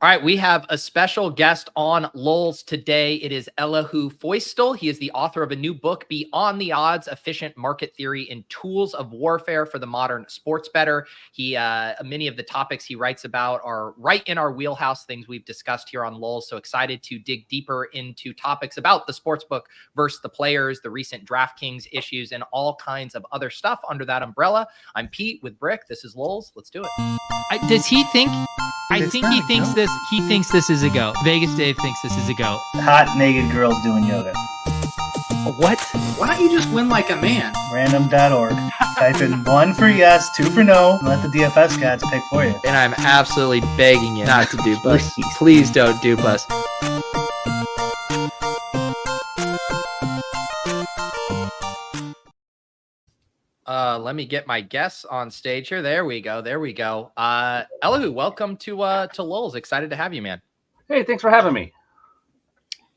All right, we have a special guest on Lulz today. It is Elihu Feustel. He is the author of a new book, Beyond the Odds: Efficient Market Theory and Tools of Warfare for the Modern Sports Bettor. Many of the topics he writes about are right in our wheelhouse, things we've discussed here on Lulz. So excited to dig deeper into topics about the sportsbook versus the players, the recent DraftKings issues, and all kinds of other stuff under that umbrella. I'm Pete with Brick. This is Lulz. Let's do it. Does he think? I think he thinks this. He thinks this is a go. Vegas Dave thinks this is a go. Hot naked girls doing yoga. What? Why don't you just win like a man? Random.org. Type in 1 for yes, 2 for no, and let the DFS gods pick for you. And I'm absolutely begging you not to dupe us. Please don't dupe us. Let me get my guests on stage here. There we go. Elihu, welcome to Lulz. Excited to have you, man. Hey, thanks for having me.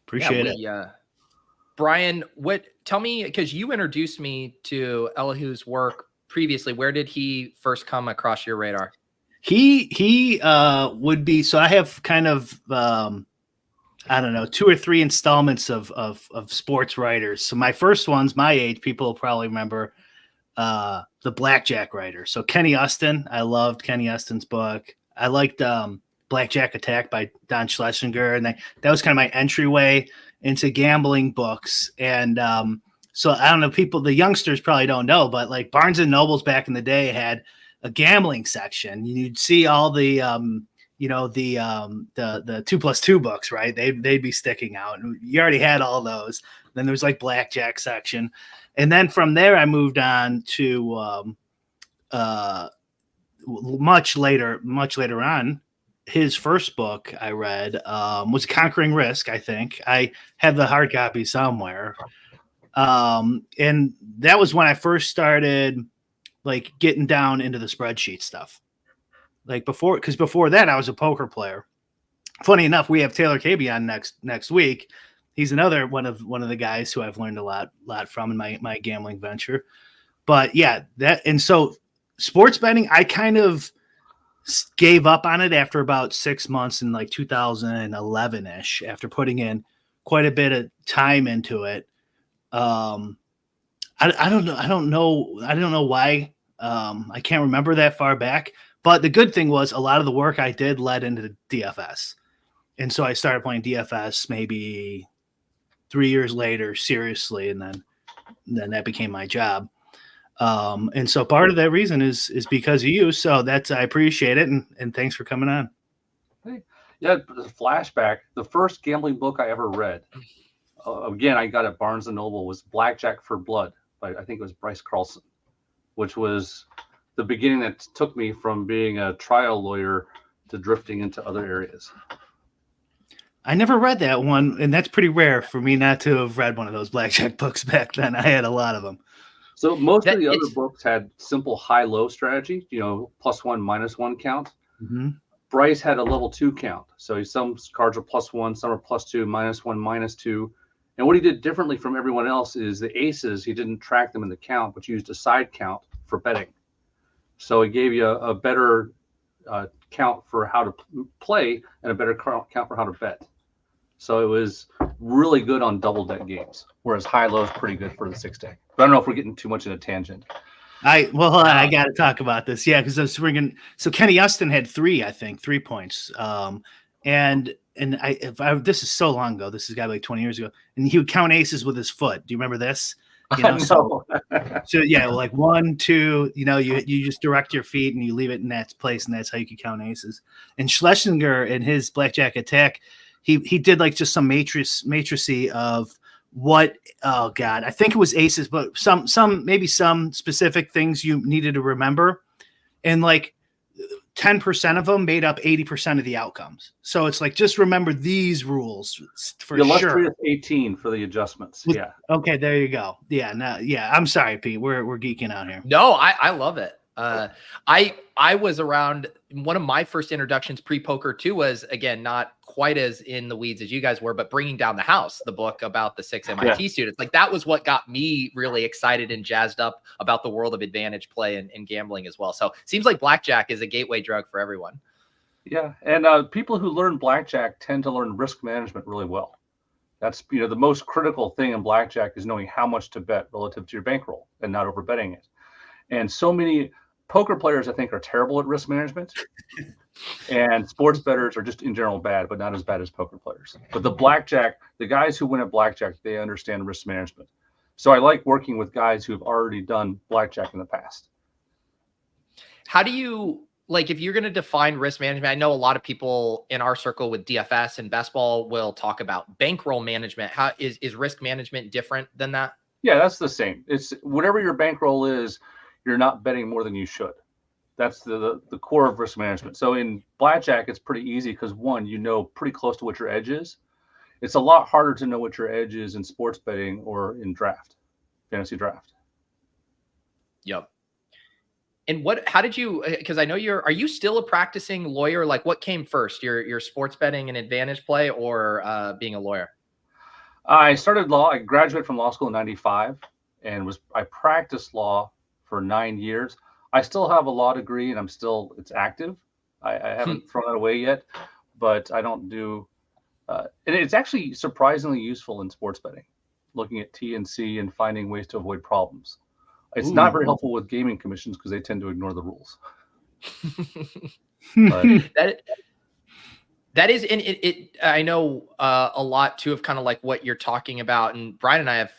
Appreciate it. Brian, tell me, because you introduced me to Elihu's work previously. Where did he first come across your radar? He would be, so I have kind of, I don't know, 2 or 3 installments of sports writers. So my first one's my age. People will probably remember the Blackjack writer. So Kenny Uston, I loved Kenny Uston's book. I liked Blackjack Attack by Don Schlesinger, and that was kind of my entryway into gambling books. And so I don't know, the youngsters probably don't know, but like Barnes and Nobles back in the day had a gambling section. You'd see all the the 2+2 books, right? They'd be sticking out, and you already had all those. Then there was like Blackjack section. And then from there, I moved on to much later on. His first book I read was Conquering Risk, I think. I have the hard copy somewhere. And that was when I first started like getting down into the spreadsheet stuff. Like before that, I was a poker player. Funny enough, we have Taylor Caby on next week. He's another one of the guys who I've learned a lot from in my gambling venture. But yeah, and so sports betting, I kind of gave up on it after about 6 months in like 2011-ish, after putting in quite a bit of time into it. I don't know why. I can't remember that far back. But the good thing was a lot of the work I did led into DFS. And so I started playing DFS maybe 3 years later, seriously, and then that became my job. And so part of that reason is because of you. So I appreciate it, and thanks for coming on. Hey. Yeah, flashback. The first gambling book I ever read, again, I got at Barnes & Noble, was Blackjack for Blood by, I think it was Bryce Carlson, which was the beginning that took me from being a trial lawyer to drifting into other areas. I never read that one, and that's pretty rare for me not to have read one of those Blackjack books back then. I had a lot of them. So most of the other books had simple high-low strategy, +1, -1 count. Mm-hmm. Bryce had a level 2 count. So some cards are +1, some are +2, -1, -2. And what he did differently from everyone else is the aces, he didn't track them in the count, but used a side count for betting. So he gave you a better count for how to play and a better count for how to bet. So it was really good on double deck games, whereas high low is pretty good for the 6-deck. But I don't know if we're getting too much in a tangent. Hold on, I got to talk about this. Yeah, because I was bringing. So Kenny Uston had 3 points. This is so long ago. This is got like 20 years ago, and he would count aces with his foot. Do you remember this? So yeah, like 1, 2. You just direct your feet and you leave it in that place, and that's how you can count aces. And Schlesinger in his Blackjack Attack, he did like just some matricy of what, oh God, I think it was aces, but maybe some specific things you needed to remember. And like 10% of them made up 80% of the outcomes. So it's like, just remember these rules for the sure. illustrious 18 for the adjustments. Yeah. Okay, there you go. Yeah. I'm sorry, Pete. We're geeking out here. No, I love it. I was around, one of my first introductions pre-poker too was, again, not quite as in the weeds as you guys were, but Bringing Down the House, the book about the 6 MIT students. Like that was what got me really excited and jazzed up about the world of advantage play and gambling as well. So seems like Blackjack is a gateway drug for everyone. Yeah, and people who learn blackjack tend to learn risk management really well. That's the most critical thing in blackjack is knowing how much to bet relative to your bankroll and not overbetting it. And so many poker players, I think, are terrible at risk management, and sports bettors are just in general bad, but not as bad as poker players. But the guys who win at blackjack, they understand risk management. So I like working with guys who have already done blackjack in the past. How do you, like, if you're going to define risk management, I know a lot of people in our circle with DFS and best ball will talk about bankroll management. How is risk management different than that? Yeah, that's the same. It's whatever your bankroll is, you're not betting more than you should. That's the core of risk management. So in blackjack, it's pretty easy because one, pretty close to what your edge is. It's a lot harder to know what your edge is in sports betting or in fantasy draft. Yep. And how did you, because I know are you still a practicing lawyer? Like what came first, your sports betting and advantage play or being a lawyer? I started law. I graduated from law school in 95 and I practiced law for 9 years. I still have a law degree and it's active. I haven't thrown it away yet, but I don't do, and it's actually surprisingly useful in sports betting, looking at T&C and finding ways to avoid problems. It's not very helpful with gaming commissions because they tend to ignore the rules. But that is, and I know a lot too of kind of like what you're talking about, and Brian and I have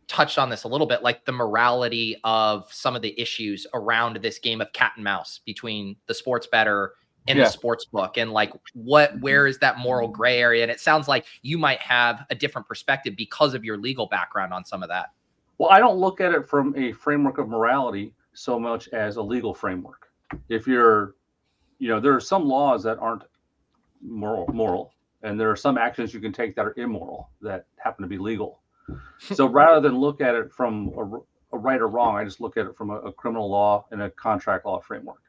touched on this a little bit, like the morality of some of the issues around this game of cat and mouse between the sports bettor and the sports book, and like where is that moral gray area? And it sounds like you might have a different perspective because of your legal background on some of that. Well, I don't look at it from a framework of morality so much as a legal framework. If there are some laws that aren't moral, and there are some actions you can take that are immoral that happen to be legal. So rather than look at it from a right or wrong, I just look at it from a criminal law and a contract law framework.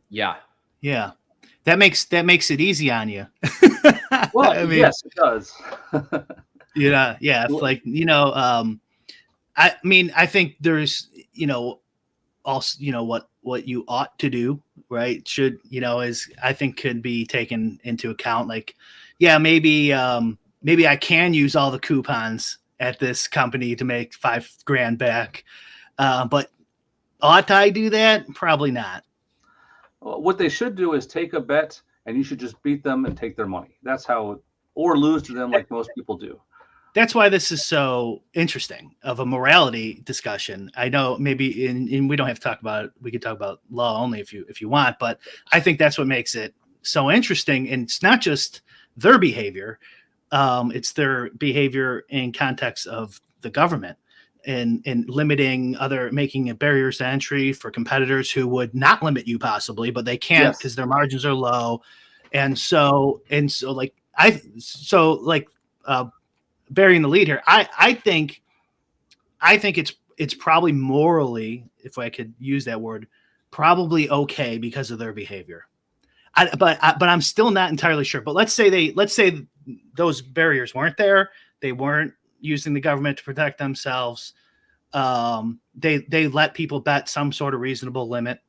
Yeah. That makes it easy on you. Well, I mean, yes, it does. I think there's, also, what you ought to do, right? Should, is I think could be taken into account. Like, maybe I can use all the coupons at this company to make $5,000 back. But ought I do that? Probably not. What they should do is take a bet and you should just beat them and take their money. That's how, or lose to them like most people do. That's why this is so interesting of a morality discussion. I know maybe we don't have to talk about it. We could talk about law only if you want, but I think that's what makes it so interesting. And it's not just their behavior. It's their behavior in context of the government and limiting making barriers to entry for competitors who would not limit you possibly, but they can't because their margins are low. Burying the lead here, I think it's probably morally, if I could use that word, probably okay because of their behavior. But I'm still not entirely sure. But let's say those barriers weren't there. They weren't using the government to protect themselves. They let people bet some sort of reasonable limit.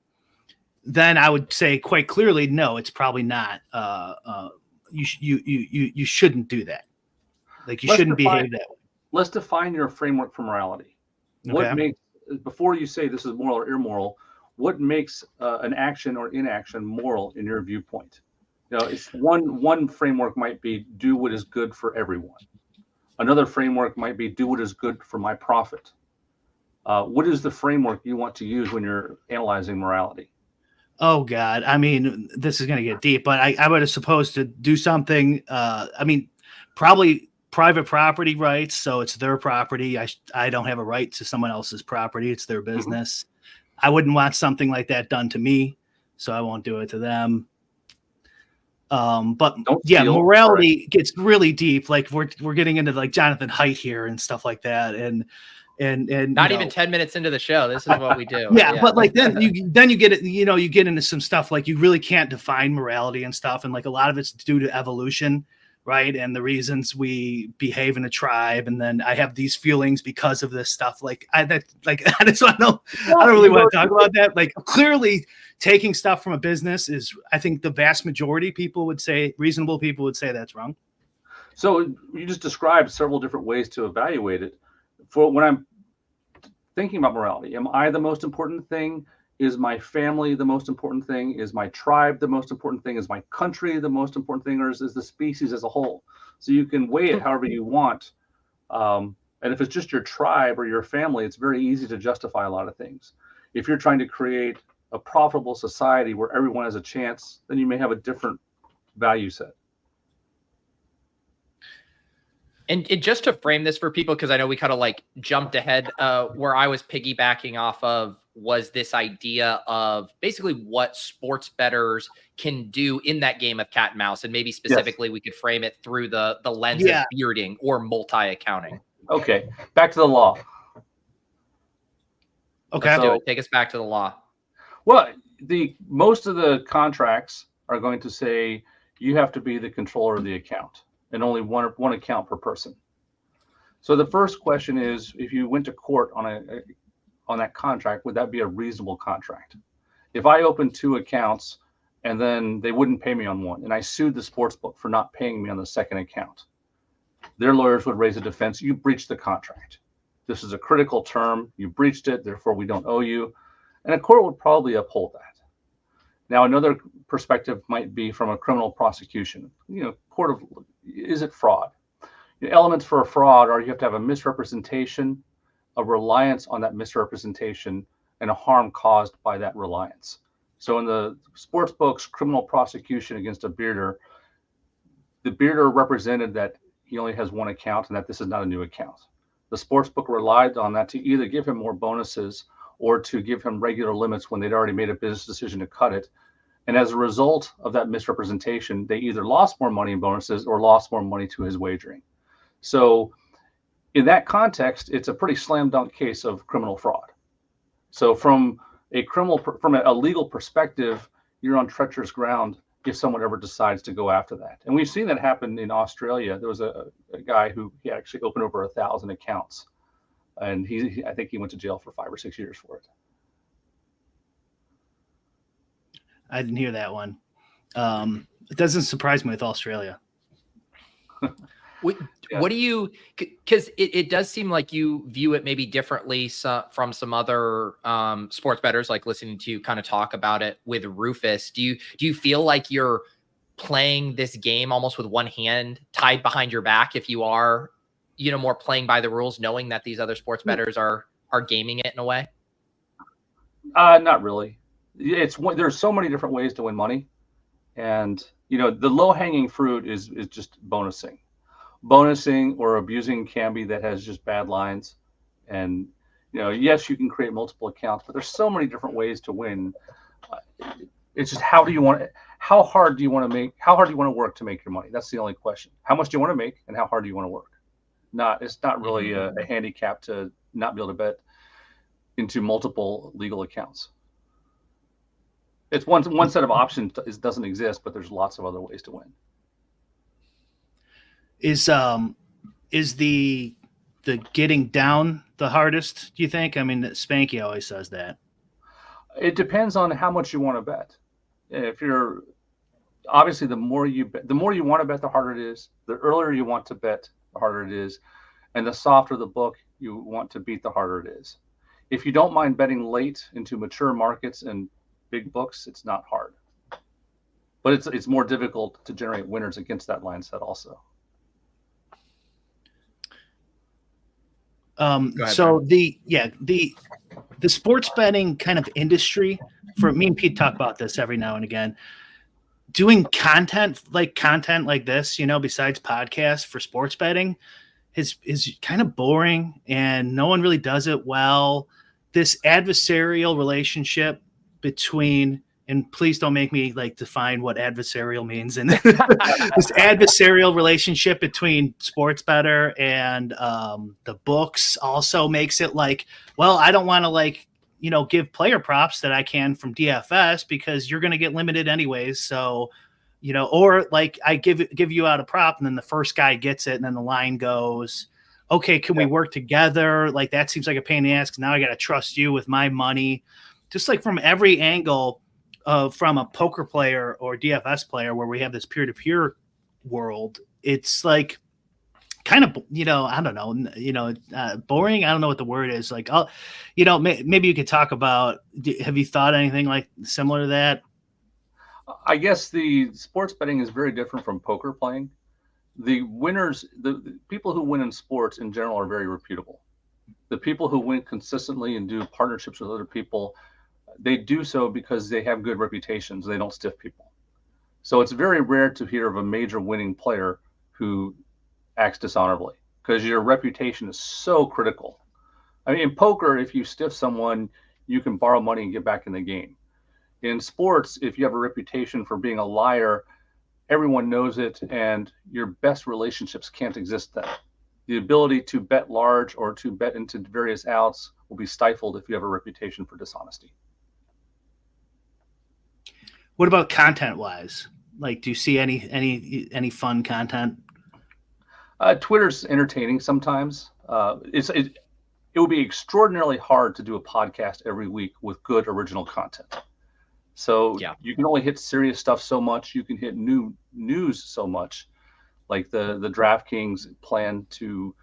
Then I would say quite clearly, no, it's probably not. You shouldn't do that. Like you shouldn't behave that way. Let's define your framework for morality. Okay. What makes, before you say this is moral or immoral, what makes an action or inaction moral in your viewpoint? It's one framework might be do what is good for everyone. Another framework might be do what is good for my profit. What is the framework you want to use when you're analyzing morality? Oh God. I mean, this is going to get deep, but I would have supposed to do something. Probably private property rights. So it's their property. I don't have a right to someone else's property. It's their business. Mm-hmm. I wouldn't want something like that done to me, so I won't do it to them. Morality gets really deep. Like we're getting into like Jonathan Haidt here and stuff like that. And not even 10 minutes into the show. This is what we do. But like then you get it, you get into some stuff like you really can't define morality and stuff. And like a lot of it's due to evolution. right? And the reasons we behave in a tribe, and then I have these feelings because of this stuff. I just don't know. I don't really want to talk about that. Like, clearly, taking stuff from a business is, I think, the vast majority people would say, reasonable people would say that's wrong. So you just described several different ways to evaluate it. For when I'm thinking about morality, am I the most important thing? Is my family the most important thing? Is my tribe the most important thing? Is my country the most important thing? Or is the species as a whole? So you can weigh it however you want. And if it's just your tribe or your family, it's very easy to justify a lot of things. If you're trying to create a profitable society where everyone has a chance, then you may have a different value set. And just to frame this for people, because I know we kind of like jumped ahead, where I was piggybacking off of was this idea of basically what sports bettors can do in that game of cat and mouse. And maybe specifically we could frame it through the lens of bearding or multi-accounting. Okay, back to the law. Okay. So take us back to the law. Well, most of the contracts are going to say you have to be the controller of the account, and only one account per person. So the first question is, if you went to court on that contract, would that be a reasonable contract? If I opened 2 accounts and then they wouldn't pay me on one, and I sued the sportsbook for not paying me on the second account, their lawyers would raise a defense. You breached the contract. This is a critical term. You breached it. Therefore, we don't owe you. And a court would probably uphold that. Now, another perspective might be from a criminal prosecution. Is it fraud? The elements for a fraud are you have to have a misrepresentation, a reliance on that misrepresentation, and a harm caused by that reliance. So in the sportsbook's criminal prosecution against a bearder, the bearder represented that he only has one account and that this is not a new account. The sportsbook relied on that to either give him more bonuses or to give him regular limits when they'd already made a business decision to cut it. And as a result of that misrepresentation, they either lost more money in bonuses or lost more money to his wagering. So in that context, it's a pretty slam dunk case of criminal fraud. So from a legal perspective, you're on treacherous ground if someone ever decides to go after that. And we've seen that happen in Australia. There was a guy who he actually opened over 1,000 accounts, and I think he went to jail for 5 or 6 years for it. I didn't hear that one. It doesn't surprise me with Australia. What do you, because it does seem like you view it maybe differently from some other sports bettors, like listening to you kind of talk about it with Rufus. Do you feel like you're playing this game almost with one hand tied behind your back if you are, more playing by the rules, knowing that these other sports bettors are gaming it in a way? Not really. There's so many different ways to win money, and the low hanging fruit is just bonusing. Bonusing or abusing Camby that has just bad lines. And, yes, you can create multiple accounts, but there's so many different ways to win. It's just how hard do you want to work to make your money? That's the only question. How much do you want to make and how hard do you want to work? It's not really a handicap to not be able to bet into multiple legal accounts. It's one set of options doesn't exist, but there's lots of other ways to win. Is the getting down the hardest, do you think? I mean, Spanky always says that. It depends on how much you want to bet. If you're obviously the more you want to bet, the harder it is. The earlier you want to bet, the harder it is. And the softer the book you want to beat, the harder it is. If you don't mind betting late into mature markets and big books, it's not hard. But it's more difficult to generate winners against that line set also. So the sports betting kind of industry, for me and Pete talk about this every now and again, doing content like this, besides podcasts for sports betting is kind of boring and no one really does it well. This adversarial relationship between, and please don't make me define what adversarial means. And this adversarial relationship between sports bettor and the books also makes it I don't want to give player props that I can from DFS because you're going to get limited anyways. So or like I give you out a prop and then the first guy gets it and then the line goes, okay, can we work together? Like that seems like a pain in the ass. 'Cause now I got to trust you with my money. Just like from every angle from a poker player or DFS player where we have this peer-to-peer world, it's like kind of, I don't know, boring. I don't know what the word is. Like, maybe you could talk about, have you thought anything like similar to that? I guess the sports betting is very different from poker playing. The winners, the people who win in sports in general are very reputable. The people who win consistently and do partnerships with other people, they do so because they have good reputations. They don't stiff people. So it's very rare to hear of a major winning player who acts dishonorably because your reputation is so critical. I mean, in poker, if you stiff someone, you can borrow money and get back in the game. In sports, if you have a reputation for being a liar, everyone knows it, and your best relationships can't exist then. The ability to bet large or to bet into various outs will be stifled if you have a reputation for dishonesty. What about content-wise? Like, do you see any fun content? Twitter's entertaining sometimes. It would be extraordinarily hard to do a podcast every week with good original content. So you can only hit serious stuff so much. You can hit new news so much, like the DraftKings plan to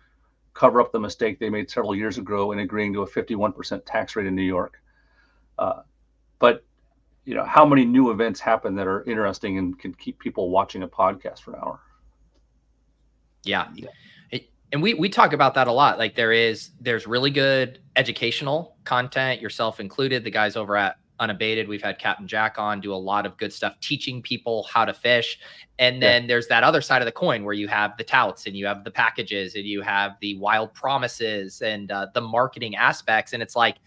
cover up the mistake they made several years ago in agreeing to a 51% tax rate in New York. But how many new events happen that are interesting and can keep people watching a podcast for an hour? Yeah. And we talk about that a lot. Like there's really good educational content, yourself included. The guys over at Unabated, we've had Captain Jack on, do a lot of good stuff teaching people how to fish. And then there's that other side of the coin where you have the touts and you have the packages and you have the wild promises and the marketing aspects. And it's like,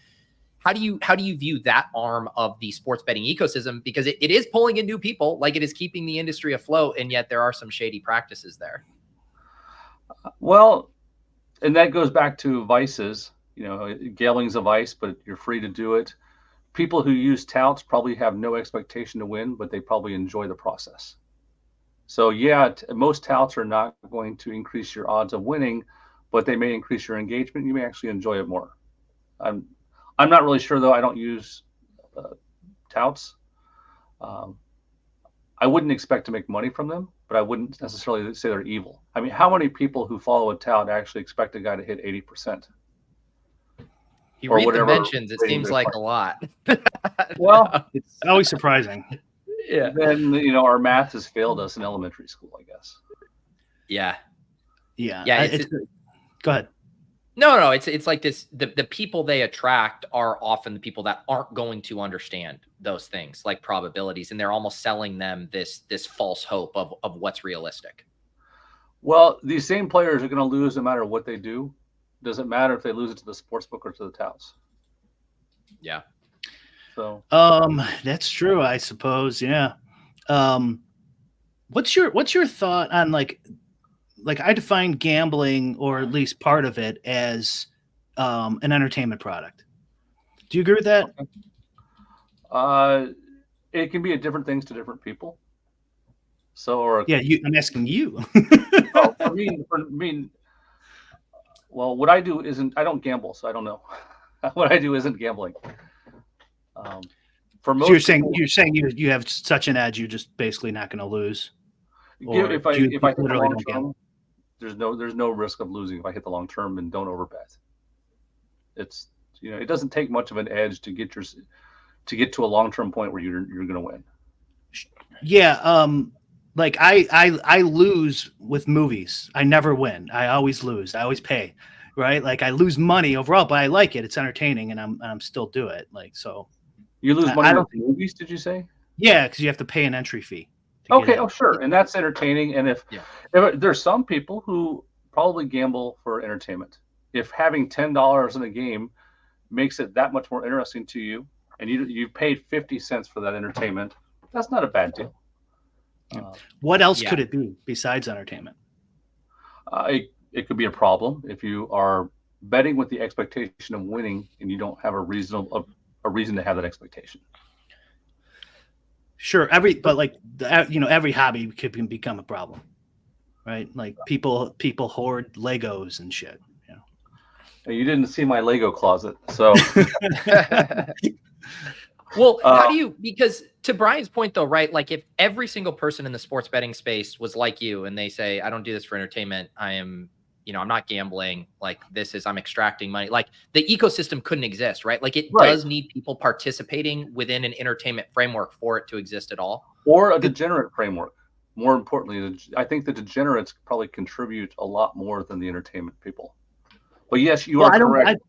how do you view that arm of the sports betting ecosystem? Because it is pulling in new people, like it is keeping the industry afloat. And yet there are some shady practices there. Well, and that goes back to vices. Gambling's a vice, but you're free to do it. People who use touts probably have no expectation to win, but they probably enjoy the process. So most touts are not going to increase your odds of winning, but they may increase your engagement. You may actually enjoy it more. I'm not really sure though. I don't use touts. I wouldn't expect to make money from them, but I wouldn't necessarily say they're evil. I mean, how many people who follow a tout actually expect a guy to hit 80%? You read the mentions, it seems like a lot. Well, it's always surprising. Yeah. Then, our math has failed us in elementary school, I guess. Yeah. Yeah. Yeah. Go ahead. No. It's like this. The people they attract are often the people that aren't going to understand those things like probabilities. And they're almost selling them this false hope of what's realistic. Well, these same players are going to lose no matter what they do. Doesn't matter if they lose it to the sports book or to the touts. Yeah. So that's true, I suppose. Yeah. What's your thought on like I define gambling, or at least part of it, as an entertainment product. Do you agree with that? It can be different things to different people. So, I'm asking you. For me, well, what I do I don't gamble, so I don't know. What I do isn't gambling. For most, so you're saying you have such an edge, you're just basically not going to lose. If I hit the long term, there's no risk of losing if I hit the long term and don't overbet. It's it doesn't take much of an edge to get to a long term point where you're going to win. Yeah. Like I lose with movies. I never win. I always lose. I always pay, right? Like I lose money overall, but I like it. It's entertaining, and I'm still do it. Like so. You lose money with movies? Did you say? Yeah, because you have to pay an entry fee. Okay. Oh, sure. And that's entertaining. And if there's some people who probably gamble for entertainment, if having $10 in a game makes it that much more interesting to you, and you paid 50 cents for that entertainment, that's not a bad deal. What else could it be besides entertainment? It could be a problem if you are betting with the expectation of winning and you don't have a reason to have that expectation. Sure, but like every hobby can become a problem, right? Like people hoard Legos and shit. You didn't see my Lego closet, so. Well, how do you, because to Brian's point though, right? Like if every single person in the sports betting space was like you and they say, I don't do this for entertainment. I'm not gambling. Like I'm extracting money. Like the ecosystem couldn't exist, right? Like it does need people participating within an entertainment framework for it to exist at all. Or a degenerate framework. More importantly, I think the degenerates probably contribute a lot more than the entertainment people. But yes, you are correct.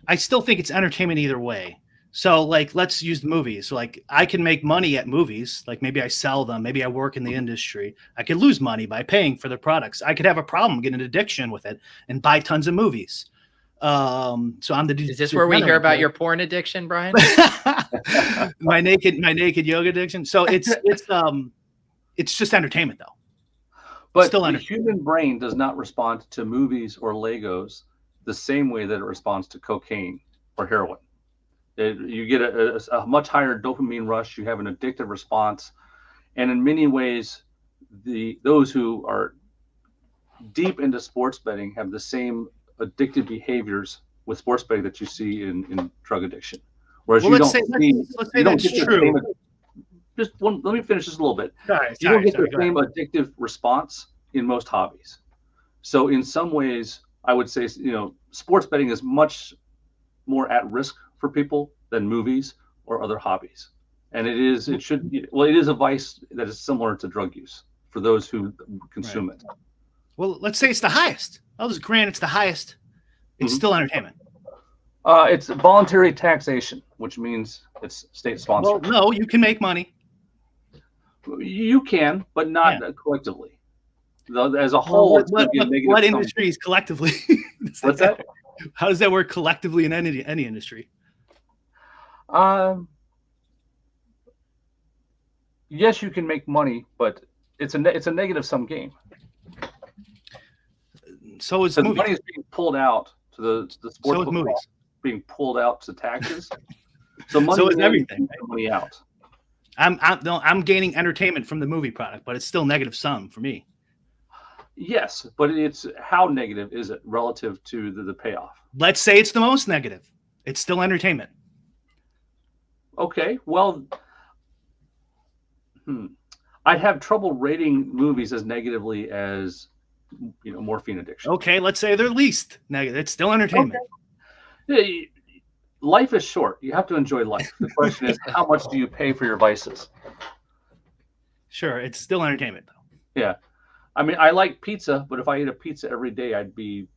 I still think it's entertainment either way. So like, let's use the movies. So like I can make money at movies. Like maybe I sell them. Maybe I work in the industry. I could lose money by paying for their products. I could have a problem, get an addiction with it and buy tons of movies. So I'm the. Is this where we hear about your porn addiction, Brian? my naked yoga addiction. So it's just entertainment though. But the human brain does not respond to movies or Legos the same way that it responds to cocaine or heroin. You get a much higher dopamine rush. You have an addictive response, and in many ways, those who are deep into sports betting have the same addictive behaviors with sports betting that you see in drug addiction. Whereas let's say that's true. Let me finish this a little bit. You don't get the same addictive response in most hobbies. So in some ways, I would say sports betting is much more at risk for people than movies or other hobbies. And it is a vice that is similar to drug use for those who consume it. Well, let's say it's the highest. I'll just grant it's the highest. It's still entertainment. It's voluntary taxation, which means it's state sponsored. Well, no, you can make money. You can, but not collectively. As a whole, what industries collectively? What's that? How does that work collectively in any industry? Yes, you can make money, but it's a negative sum game. So is the money is being pulled out to the sports book movies being pulled out to taxes. So money is everything. Money out. I'm gaining entertainment from the movie product, but it's still negative sum for me. Yes, but it's how negative is it relative to the payoff? Let's say it's the most negative. It's still entertainment. Okay, well, I'd have trouble rating movies as negatively as morphine addiction. Okay, let's say they're least negative. It's still entertainment. Okay. Life is short. You have to enjoy life. The question is, how much do you pay for your vices? Sure, it's still entertainment, though. Yeah. I mean, I like pizza, but if I ate a pizza every day, I'd be...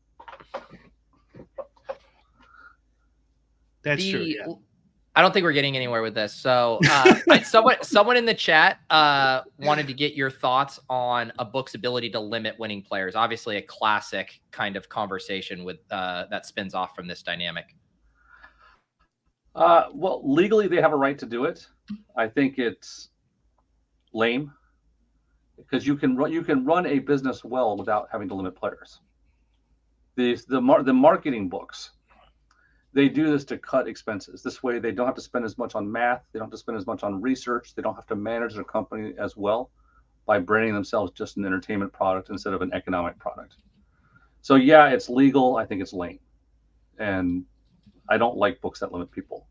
That's true, yeah. I don't think we're getting anywhere with this. So someone in the chat wanted to get your thoughts on a book's ability to limit winning players. Obviously, a classic kind of conversation with that spins off from this dynamic. Well, legally, they have a right to do it. I think it's lame because you can run a business well without having to limit players. The marketing books, they do this to cut expenses. This way, they don't have to spend as much on math. They don't have to spend as much on research. They don't have to manage their company as well by branding themselves just an entertainment product instead of an economic product. So yeah, it's legal. I think it's lame, and I don't like books that limit people.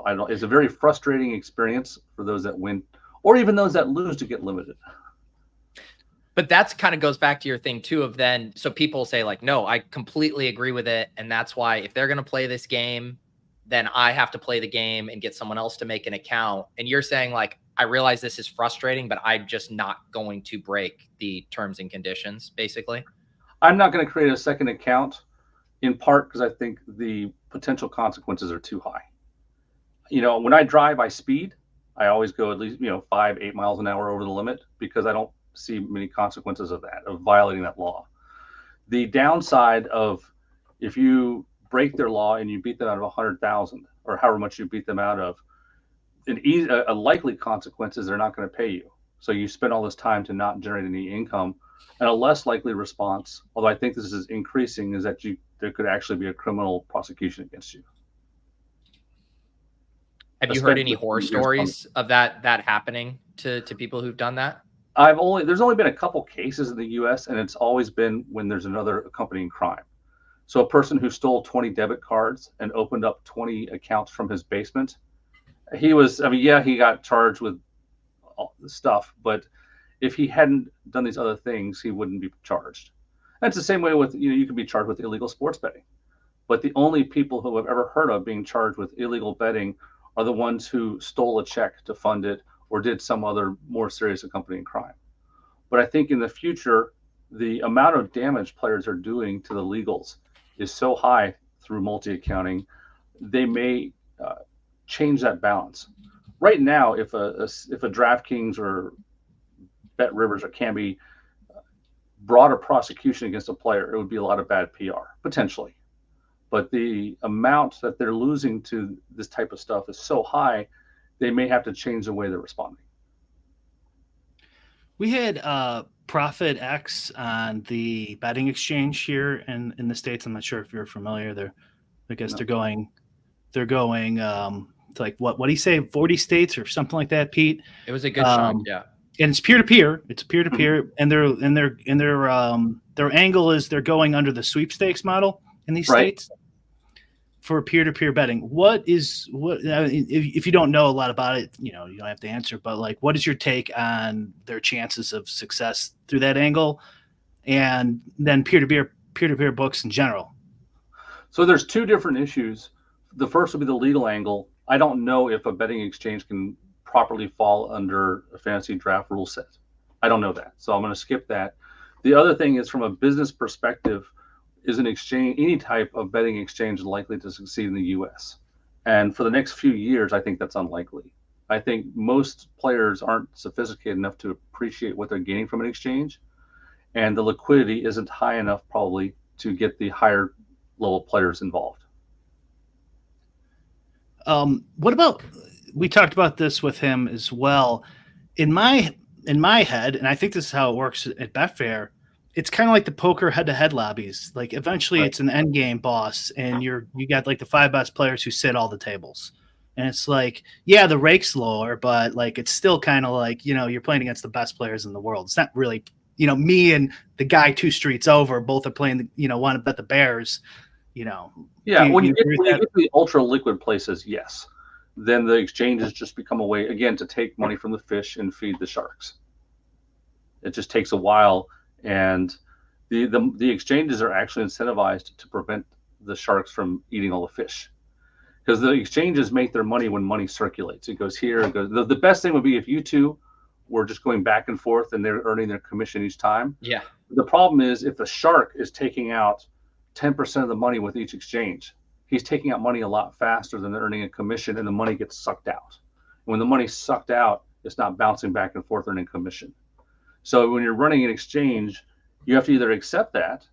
I don't. It's a very frustrating experience for those that win, or even those that lose to get limited. But that's kind of goes back to your thing too of then, so people say like, no, I completely agree with it. And that's why if they're going to play this game, then I have to play the game and get someone else to make an account. And you're saying like, I realize this is frustrating, but I'm just not going to break the terms and conditions, basically. I'm not going to create a second account, in part because I think the potential consequences are too high. When I drive, I speed. I always go at least, 5-8 miles an hour over the limit because I don't see many consequences of violating that law. The downside of if you break their law and you beat them out of 100,000 or however much you beat them out of, a likely consequence is they're not going to pay you. So you spend all this time to not generate any income. And a less likely response, although I think this is increasing, is that there could actually be a criminal prosecution against you. Have you heard especially any horror when there's stories of that happening to people who've done that? there's only been a couple cases in the U.S. and it's always been when there's another accompanying crime. So a person who stole 20 debit cards and opened up 20 accounts from his basement, he got charged with all the stuff, but if he hadn't done these other things, he wouldn't be charged. That's the same way with, you can be charged with illegal sports betting. But the only people who have ever heard of being charged with illegal betting are the ones who stole a check to fund it or did some other more serious accompanying crime. But I think in the future, the amount of damage players are doing to the legals is so high through multi-accounting, they may change that balance. Right now, if a DraftKings or Bet Rivers or Kambi brought a prosecution against a player, it would be a lot of bad PR, potentially. But the amount that they're losing to this type of stuff is so high, they may have to change the way they're responding. We had Profit X on the betting exchange here in the States. I'm not sure if you're familiar. I guess they're going to like what do you say, 40 states or something like that, Pete? It was a good chunk, yeah. And it's peer-to-peer. It's peer-to-peer, and their angle is they're going under the sweepstakes model in these states for peer-to-peer betting. If you don't know a lot about it, you don't have to answer, but like, what is your take on their chances of success through that angle, and then peer-to-peer books in general? So there's two different issues. The first would be the legal angle. I don't know if a betting exchange can properly fall under a fantasy draft rule set. I don't know that, so I'm going to skip that. The other thing is, from a business perspective, is an exchange, any type of betting exchange, likely to succeed in the U.S.? And for the next few years, I think that's unlikely. I think most players aren't sophisticated enough to appreciate what they're gaining from an exchange, and the liquidity isn't high enough probably to get the higher level players involved. What about, we talked about this with him as well. In my head, and I think this is how it works at Betfair, it's kind of like the poker head-to-head lobbies. Like, eventually it's an end game boss, and you got like the 5 best players who sit all the tables. And it's like, yeah, the rake's lower, but like, it's still kind of like, you're playing against the best players in the world. It's not really, me and the guy 2 streets over, both are playing, want to bet the Bears, Yeah, when you get to the ultra liquid places, yes. Then the exchanges just become a way, again, to take money from the fish and feed the sharks. It just takes a while, and the exchanges are actually incentivized to prevent the sharks from eating all the fish, because the exchanges make their money when money circulates. It goes here, it goes. The best thing would be if you two were just going back and forth and they're earning their commission each time. Yeah. The problem is, if the shark is taking out 10% of the money with each exchange, he's taking out money a lot faster than they're earning a commission, and the money gets sucked out. When the money's sucked out, it's not bouncing back and forth earning commission. So when you're running an exchange, you have to either accept that,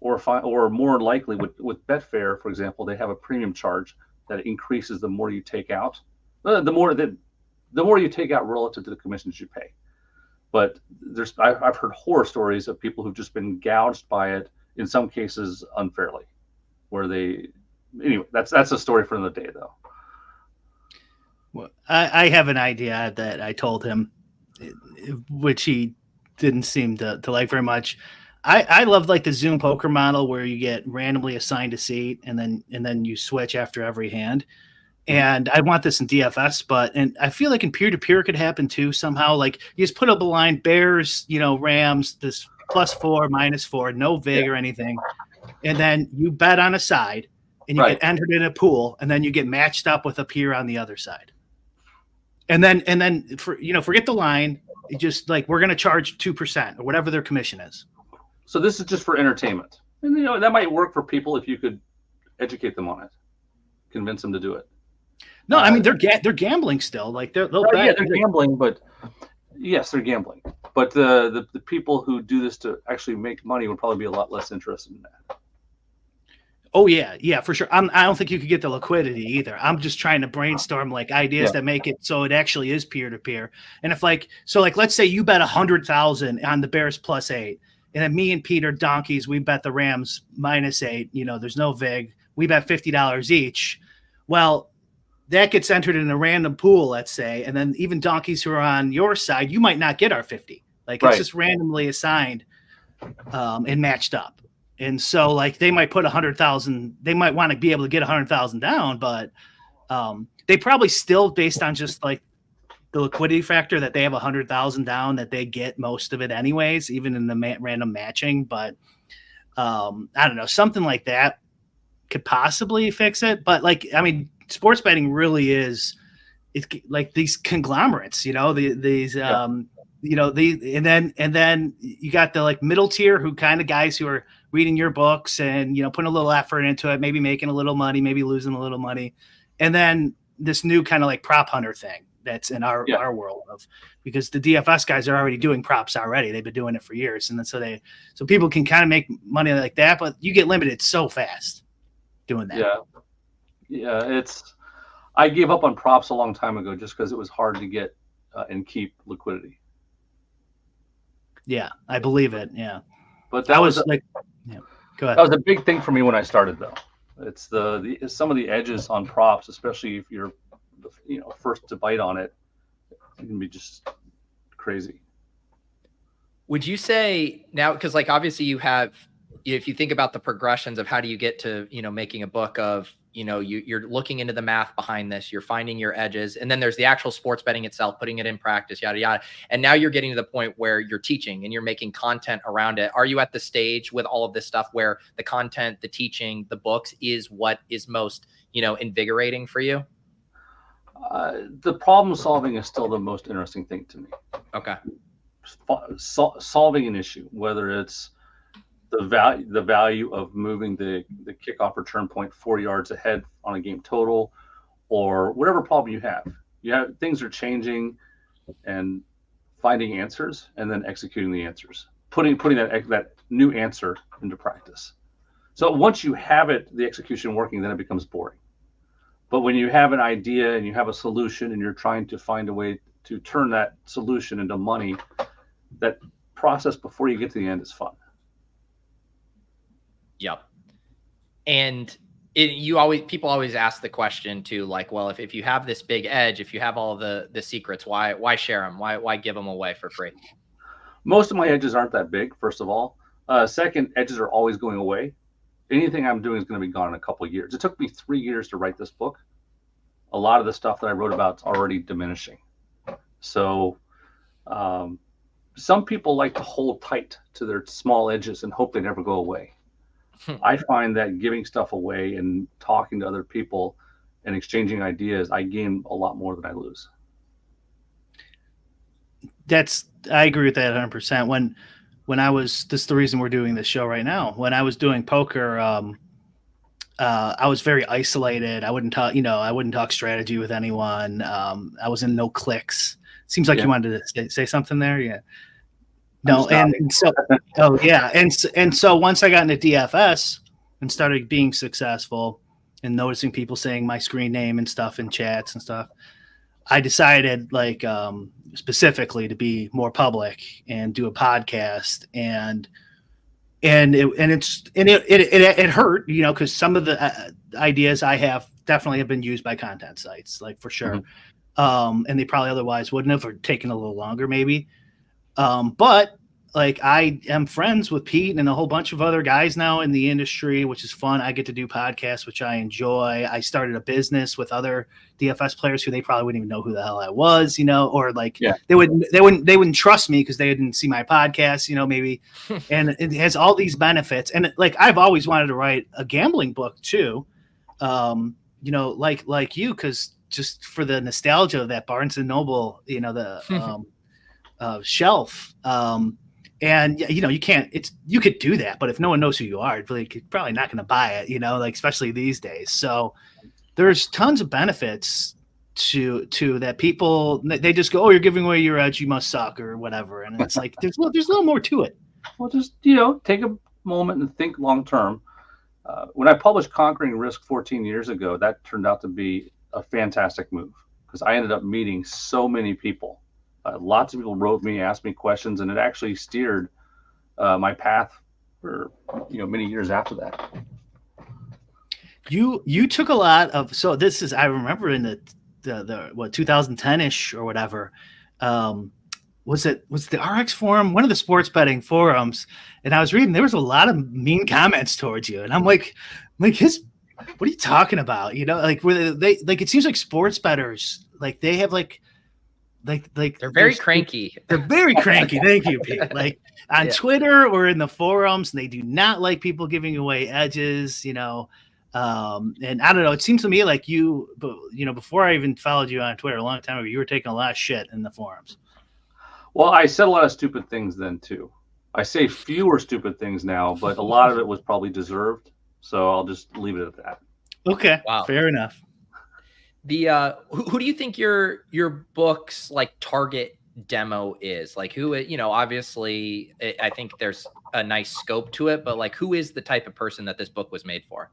or more likely with Betfair, for example, they have a premium charge that increases the more you take out. The more you take out relative to the commissions you pay. But I've heard horror stories of people who've just been gouged by it, in some cases unfairly, anyway, that's a story for another day, though. Well, I have an idea that I told him, which he didn't seem to like very much. I love like the Zoom poker model, where you get randomly assigned a seat and then you switch after every hand. And I want this in DFS, and I feel like in peer-to-peer it could happen too somehow. Like, you just put up a line, Bears, Rams, this +4, -4, no vig or anything. And then you bet on a side, and you get entered in a pool, and then you get matched up with a peer on the other side. And then forget the line. You just like, we're going to charge 2% or whatever their commission is. So this is just for entertainment. And that might work for people if you could educate them on it, convince them to do it. No, I mean, they're gambling still. Like, they're gambling, but yes, they're gambling. But the people who do this to actually make money would probably be a lot less interested in that. Oh yeah, for sure. I don't think you could get the liquidity either. I'm just trying to brainstorm like ideas that make it so it actually is peer to peer. And if let's say you bet 100,000 on the Bears +8, and then me and Pete are donkeys. We bet the Rams -8. There's no vig. We bet $50 each. Well, that gets entered in a random pool, let's say, and then even donkeys who are on your side, you might not get our 50. Like it's just randomly assigned and matched up. And so like they might put 100,000, they might want to be able to get 100,000 down, but they probably still, based on just like the liquidity factor, that they have 100,000 down, that they get most of it anyways, even in the random matching. But I don't know, something like that could possibly fix it. But like, I mean, sports betting really is, it's like these conglomerates, you know, these you know, and then you got the like middle tier who kind of guys who are reading your books and, you know, putting a little effort into it, maybe making a little money, maybe losing a little money. And then this new kind of like prop hunter thing that's in our world of, because the DFS guys are already doing props already. They've been doing it for years. And then so people can kind of make money like that, but you get limited so fast doing that. Yeah. I gave up on props a long time ago just because it was hard to get and keep liquidity. Yeah, I believe it. Yeah. But that was like, yeah, go ahead. That was a big thing for me when I started, though. It's some of the edges on props, especially if you're, you know, first to bite on it, it can be just crazy. Would you say now, because like obviously you have, if you think about the progressions of how do you get to, you know, making a book of, you know, you're looking into the math behind this, you're finding your edges, and then there's the actual sports betting itself, putting it in practice, yada, yada. And now you're getting to the point where you're teaching and you're making content around it. Are you at the stage with all of this stuff where the content, the teaching, the books is what is most, you know, invigorating for you? The problem solving is still the most interesting thing to me. Okay. Solving an issue, whether it's the value of moving the kickoff return point 4 yards ahead on a game total, or whatever problem you have. Things are changing, and finding answers and then executing the answers, putting that new answer into practice. So once you have the execution working, then it becomes boring. But when you have an idea and you have a solution and you're trying to find a way to turn that solution into money, that process before you get to the end is fun. Yep. And people always ask the question too, like, well, if you have this big edge, if you have all the secrets, why share them? Why give them away for free? Most of my edges aren't that big, first of all. Second, edges are always going away. Anything I'm doing is going to be gone in a couple of years. It took me 3 years to write this book. A lot of the stuff that I wrote about is already diminishing. So some people like to hold tight to their small edges and hope they never go away. I find that giving stuff away and talking to other people and exchanging ideas, I gain a lot more than I lose. I agree with that 100%. When I was, this is the reason we're doing this show right now. When I was doing poker, I was very isolated. I wouldn't talk strategy with anyone. I was in no cliques. Seems like you wanted to say something there. Yeah. No. And so, oh yeah. And so once I got into DFS and started being successful and noticing people saying my screen name and stuff in chats and stuff, I decided like specifically to be more public and do a podcast, and it hurt, you know, because some of the ideas I have definitely have been used by content sites, like for sure. Mm-hmm. And they probably otherwise wouldn't have, or taken a little longer maybe. But like I am friends with Pete and a whole bunch of other guys now in the industry, which is fun. I get to do podcasts, which I enjoy. I started a business with other DFS players who they probably wouldn't even know who the hell I was, you know, or like they wouldn't trust me because they didn't see my podcast, you know, maybe. And it has all these benefits. And like I've always wanted to write a gambling book too, you know, like you, because just for the nostalgia of that Barnes and Noble, you know, the shelf. And you know, you could do that, but if no one knows who you are, like, you're probably not going to buy it, you know, like especially these days. So there's tons of benefits to that. People, they just go, oh, you're giving away your edge, you must suck or whatever. And it's like, there's a little more to it. Well, just, you know, take a moment and think long term. When I published Conquering Risk 14 years ago, that turned out to be a fantastic move because I ended up meeting so many people. Lots of people wrote me, asked me questions, and it actually steered my path for, you know, many years after that. You took a lot of, so this is, I remember in the what 2010ish or whatever, was the RX forum, one of the sports betting forums, and I was reading, there was a lot of mean comments towards you, and I'm like what are you talking about? Like where they like, it seems like sports bettors, like they have like they're very cranky. They're very cranky. Thank you, Pete. Like on Twitter or in the forums, they do not like people giving away edges, and I don't know, it seems to me like before I even followed you on Twitter a long time ago, you were taking a lot of shit in the forums. Well, I said a lot of stupid things then too. I say fewer stupid things now, but a lot of it was probably deserved. So I'll just leave it at that. Okay. Wow. Fair enough. The who do you think your book's like target demo is? Like who, obviously I think there's a nice scope to it, but like who is the type of person that this book was made for?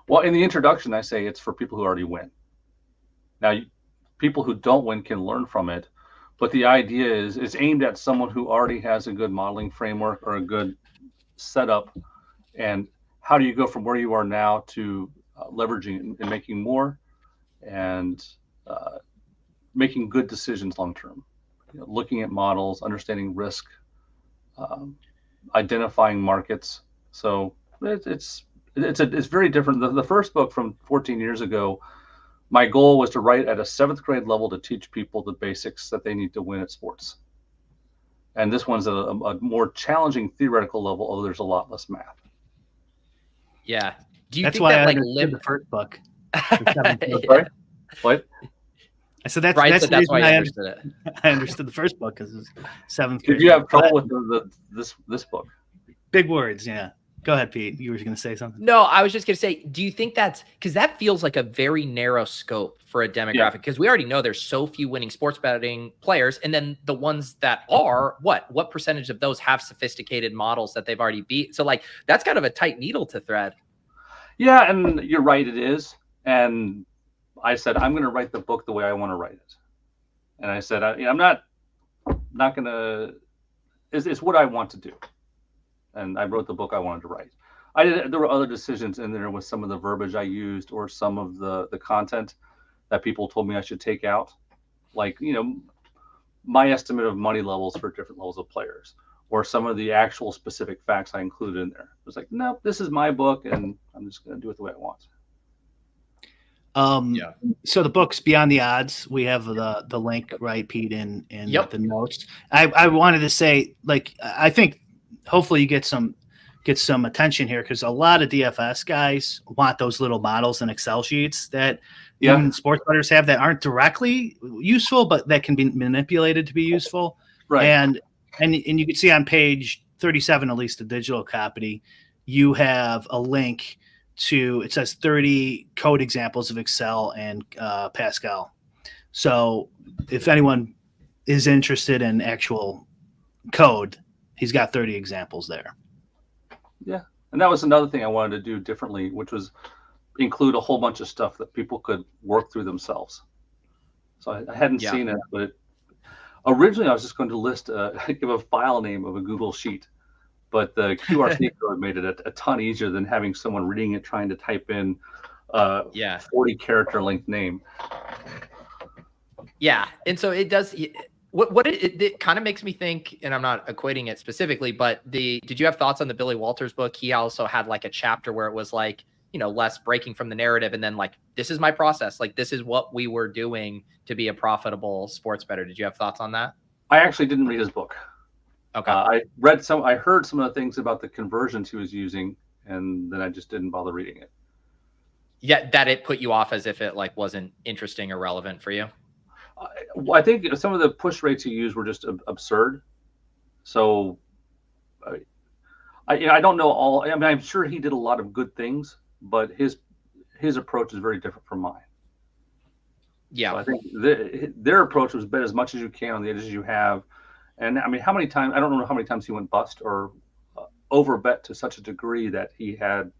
Well, in the introduction, I say it's for people who already win. Now, people who don't win can learn from it, but the idea is it's aimed at someone who already has a good modeling framework or a good setup. And how do you go from where you are now to leveraging and making more and making good decisions long term? Looking at models, understanding risk, identifying markets. So it's very different. The first book from 14 years ago, my goal was to write at a 7th grade level to teach people the basics that they need to win at sports. And this one's at a more challenging theoretical level, although there's a lot less math. Yeah. Do you that's think why that I understood the first book? Right? What? I said that's right, that's why I understood it. I understood the first book because it was 7th grade. Did you have trouble with this book? Big words, yeah. Go ahead, Pete. You were going to say something. No, I was just going to say, do you think that's because that feels like a very narrow scope for a demographic? Because we already know there's so few winning sports betting players. And then the ones that are, what percentage of those have sophisticated models that they've already beat? So like, that's kind of a tight needle to thread. Yeah. And you're right. It is. And I said, I'm going to write the book the way I want to write it. And I said, I'm not going to, it's what I want to do. And I wrote the book I wanted to write. There were other decisions in there with some of the verbiage I used or some of the content that people told me I should take out. Like, my estimate of money levels for different levels of players or some of the actual specific facts I included in there. It was like, no, this is my book and I'm just going to do it the way I want. So the book's Beyond the Odds. We have the link, right, Pete, in the notes. I wanted to say, like, I think hopefully you get some attention here because a lot of DFS guys want those little models and Excel sheets that even sports bettors have that aren't directly useful, but that can be manipulated to be useful. Right. And you can see on page 37, at least the digital copy, you have a link to, it says 30 code examples of Excel and Pascal. So if anyone is interested in actual code, he's got 30 examples there. Yeah. And that was another thing I wanted to do differently, which was include a whole bunch of stuff that people could work through themselves. So I hadn't seen it, but originally I was just going to list give a file name of a Google sheet, but the QRC code made it a ton easier than having someone reading it, trying to type in 40 character length name. Yeah. And so it does. What it kind of makes me think, and I'm not equating it specifically, but did you have thoughts on the Billy Walters book? He also had like a chapter where it was like, less breaking from the narrative. And then like, this is my process. Like, this is what we were doing to be a profitable sports bettor. Did you have thoughts on that? I actually didn't read his book. Okay. I heard some of the things about the conversions he was using, and then I just didn't bother reading it. Yeah. That it put you off as if it like wasn't interesting or relevant for you. I think some of the push rates he used were just absurd. So I don't know all. I mean, I'm sure he did a lot of good things, but his approach is very different from mine. Yeah. So I think their approach was bet as much as you can on the edges you have. And I mean, how many times, I don't know how many times he went bust or overbet to such a degree that he had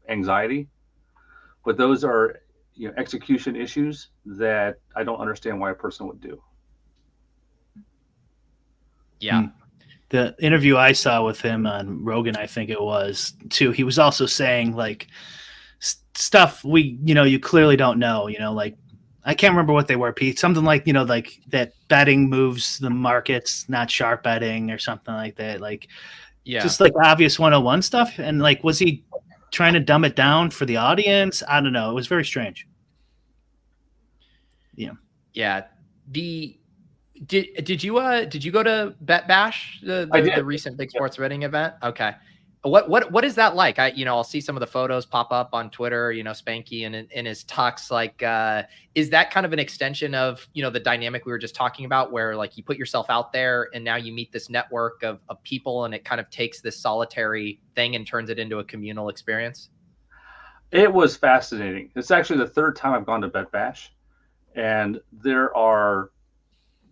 anxiety, but those are, execution issues that I don't understand why a person would do. Yeah. The interview I saw with him on Rogan, I think it was too, he was also saying like stuff you clearly don't know, like I can't remember what they were, Pete. Something like, like that betting moves the markets, not sharp betting or something like that. Like, just like obvious 101 stuff. And like, was he trying to dumb it down for the audience? I don't know. It was very strange. Yeah. Yeah. Did you go to Bet Bash, the recent big sports betting event? Okay. What is that like? I'll see some of the photos pop up on Twitter, Spanky in his tux. Like, is that kind of an extension of, the dynamic we were just talking about, where like you put yourself out there and now you meet this network of people, and it kind of takes this solitary thing and turns it into a communal experience? It was fascinating. It's actually the third time I've gone to Bet Bash, and there are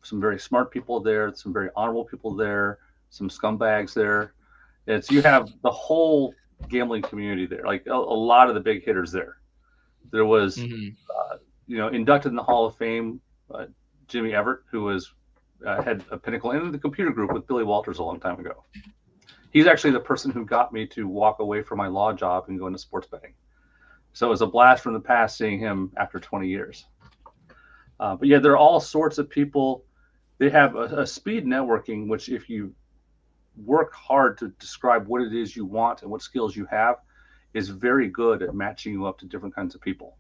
some very smart people there, some very honorable people there, some scumbags there. You have the whole gambling community there, like a lot of the big hitters there. There was, inducted in the Hall of Fame, Jimmy Everett, who was had a Pinnacle in the computer group with Billy Walters a long time ago. He's actually the person who got me to walk away from my law job and go into sports betting. So it was a blast from the past seeing him after 20 years. But yeah, there are all sorts of people. They have a speed networking, which if you work hard to describe what it is you want and what skills you have, is very good at matching you up to different kinds of people.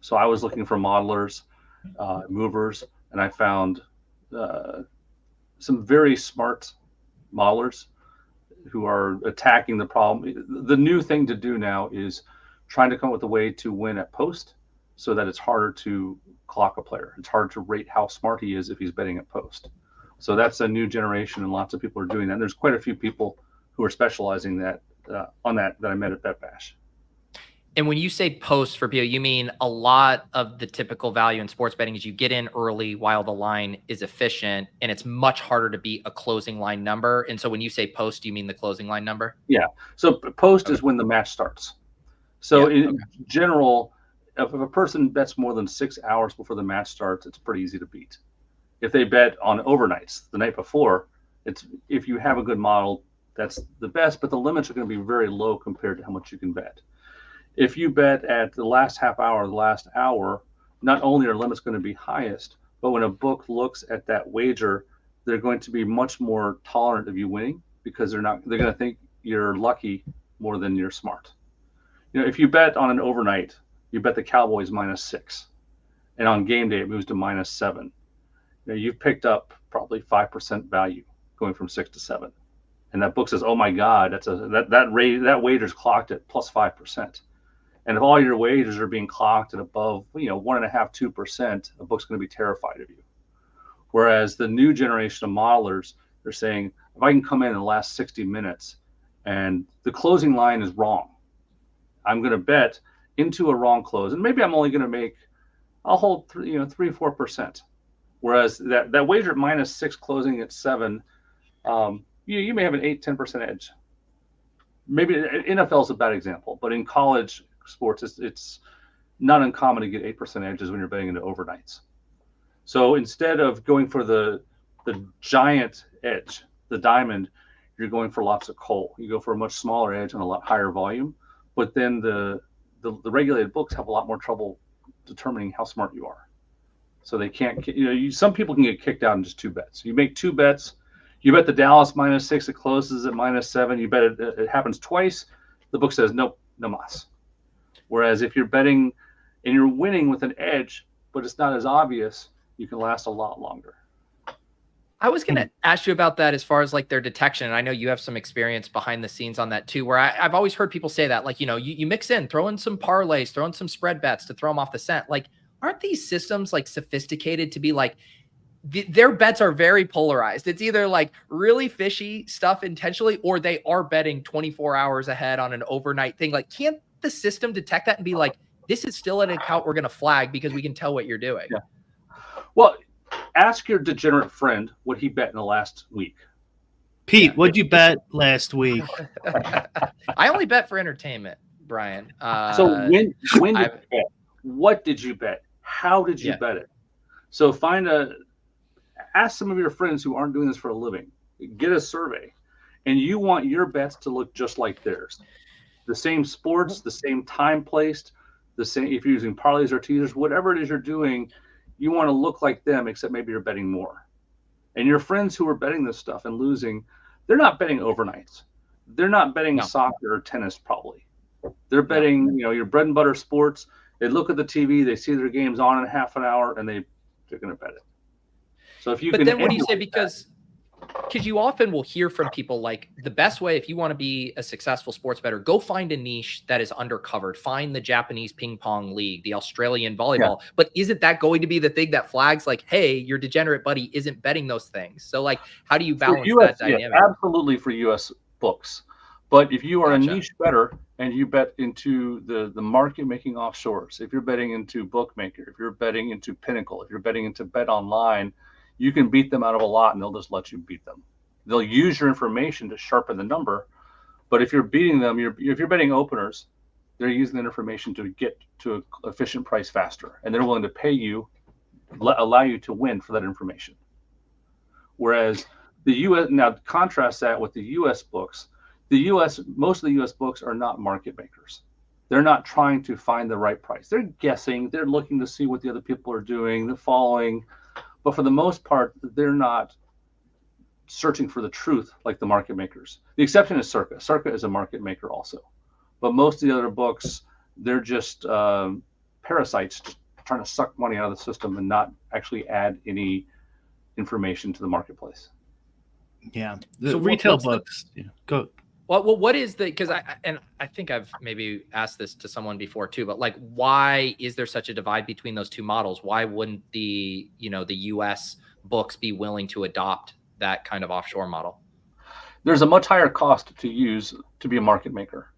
So I was looking for modelers, movers, and I found some very smart modelers who are attacking the problem. The new thing to do now is trying to come up with a way to win at post so that it's harder to clock a player. It's hard to rate how smart he is if he's betting at post. So that's a new generation, and lots of people are doing that. And there's quite a few people who are specializing on that I met at Bet Bash. And when you say post for people, you mean a lot of the typical value in sports betting is you get in early while the line is efficient, and it's much harder to beat a closing line number. And so when you say post, you mean the closing line number? Yeah. So post is when the match starts. So in general, if a person bets more than 6 hours before the match starts, it's pretty easy to beat. If they bet on overnights the night before, if you have a good model, that's the best, but the limits are going to be very low compared to how much you can bet. If you bet at the last half hour, the last hour, not only are limits going to be highest, but when a book looks at that wager, they're going to be much more tolerant of you winning, because they're going to think you're lucky more than you're smart. If you bet on an overnight, you bet the Cowboys -6, and on game day it moves to -7. You've picked up probably 5% value going from 6 to 7, and that book says, "Oh my God, that wager's clocked at +5%." And if all your wagers are being clocked at above 1.5%, 2%, the book's going to be terrified of you. Whereas the new generation of modelers, they're saying, if I can come in the last 60 minutes and the closing line is wrong, I'm going to bet into a wrong close, and maybe I'm only going to I'll hold 3-4%. Whereas that wager at -6 closing at 7, you may have an 8-10% edge. Maybe NFL is a bad example, but in college sports, it's not uncommon to get 8% edges when you're betting into overnights. So instead of going for the giant edge, the diamond, you're going for lots of coal. You go for a much smaller edge and a lot higher volume, but then the regulated books have a lot more trouble determining how smart you are. So they can't, some people can get kicked out in just 2 bets. You make 2 bets, you bet the Dallas -6, it closes at -7. You bet it happens twice. The book says, nope, no mas. Whereas if you're betting and you're winning with an edge, but it's not as obvious, you can last a lot longer. I was going to ask you about that as far as like their detection. And I know you have some experience behind the scenes on that too, where I've always heard people say that, like, you mix in, throw in some parlays, throw in some spread bets to throw them off the scent. Like, aren't these systems like sophisticated to be like, their bets are very polarized? It's either like really fishy stuff intentionally, or they are betting 24 hours ahead on an overnight thing. Like, can't the system detect that and be like, this is still an account we're going to flag because we can tell what you're doing? Yeah. Well, ask your degenerate friend what he bet in the last week. Pete, what'd you bet last week? I only bet for entertainment, Brian. So when did you bet? What did you bet? How did you bet it? So ask some of your friends who aren't doing this for a living. Get a survey, and you want your bets to look just like theirs. The same sports, the same time placed, the same. If you're using parlays or teasers, whatever it is you're doing, you want to look like them, except maybe you're betting more. And your friends who are betting this stuff and losing, they're not betting overnights. They're not betting soccer or tennis, probably. They're betting, your bread and butter sports. They look at the TV, they see their games on in half an hour, and they're going to bet it. So if you but can, then what do you say? Because you often will hear from people like the best way, if you want to be a successful sports bettor, go find a niche that is undercovered. Find the Japanese ping pong league, the Australian volleyball. Yeah. But isn't that going to be the thing that flags like, hey, your degenerate buddy isn't betting those things? So like, how do you balance that dynamic? Yeah, absolutely for US books. But if you are a niche bettor and you bet into the market making offshores, if you're betting into Bookmaker, if you're betting into Pinnacle, if you're betting into Bet Online, you can beat them out of a lot and they'll just let you beat them. They'll use your information to sharpen the number. But if you're beating them, if you're betting openers, they're using that information to get to an efficient price faster. And they're willing to pay you, allow you to win for that information. Whereas the US, now contrast that with the US books. Most of the US books are not market makers. They're not trying to find the right price. They're guessing, they're looking to see what the other people are doing, they're following. But for the most part, they're not searching for the truth like the market makers. The exception is Circa. Circa is a market maker also. But most of the other books, they're just parasites trying to suck money out of the system and not actually add any information to the marketplace. Yeah. So retail books. Go. Well, what is the, because I think I've maybe asked this to someone before too, but like, why is there such a divide between those two models? Why wouldn't the US books be willing to adopt that kind of offshore model? There's a much higher cost to use to be a market maker.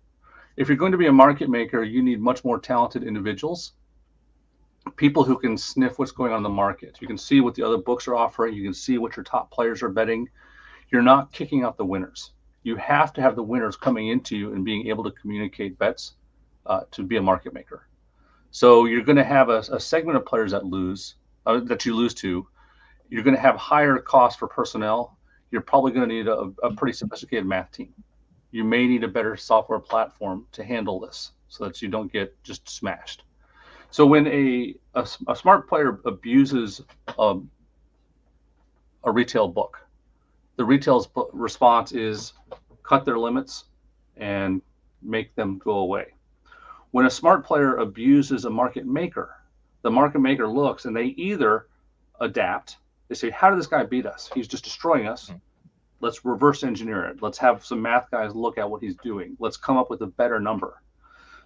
If you're going to be a market maker, you need much more talented individuals, people who can sniff what's going on in the market. You can see what the other books are offering. You can see what your top players are betting. You're not kicking out the winners. You have to have the winners coming into you and being able to communicate bets to be a market maker. So you're going to have a segment of players that you lose to. You're going to have higher costs for personnel. You're probably going to need a pretty sophisticated math team. You may need a better software platform to handle this so that you don't get just smashed. So when a smart player abuses a retail book, the retail's response is cut their limits and make them go away. When a smart player abuses a market maker, the market maker looks and they either adapt. They say, how did this guy beat us? He's just destroying us. Let's reverse engineer it. Let's have some math guys look at what he's doing. Let's come up with a better number.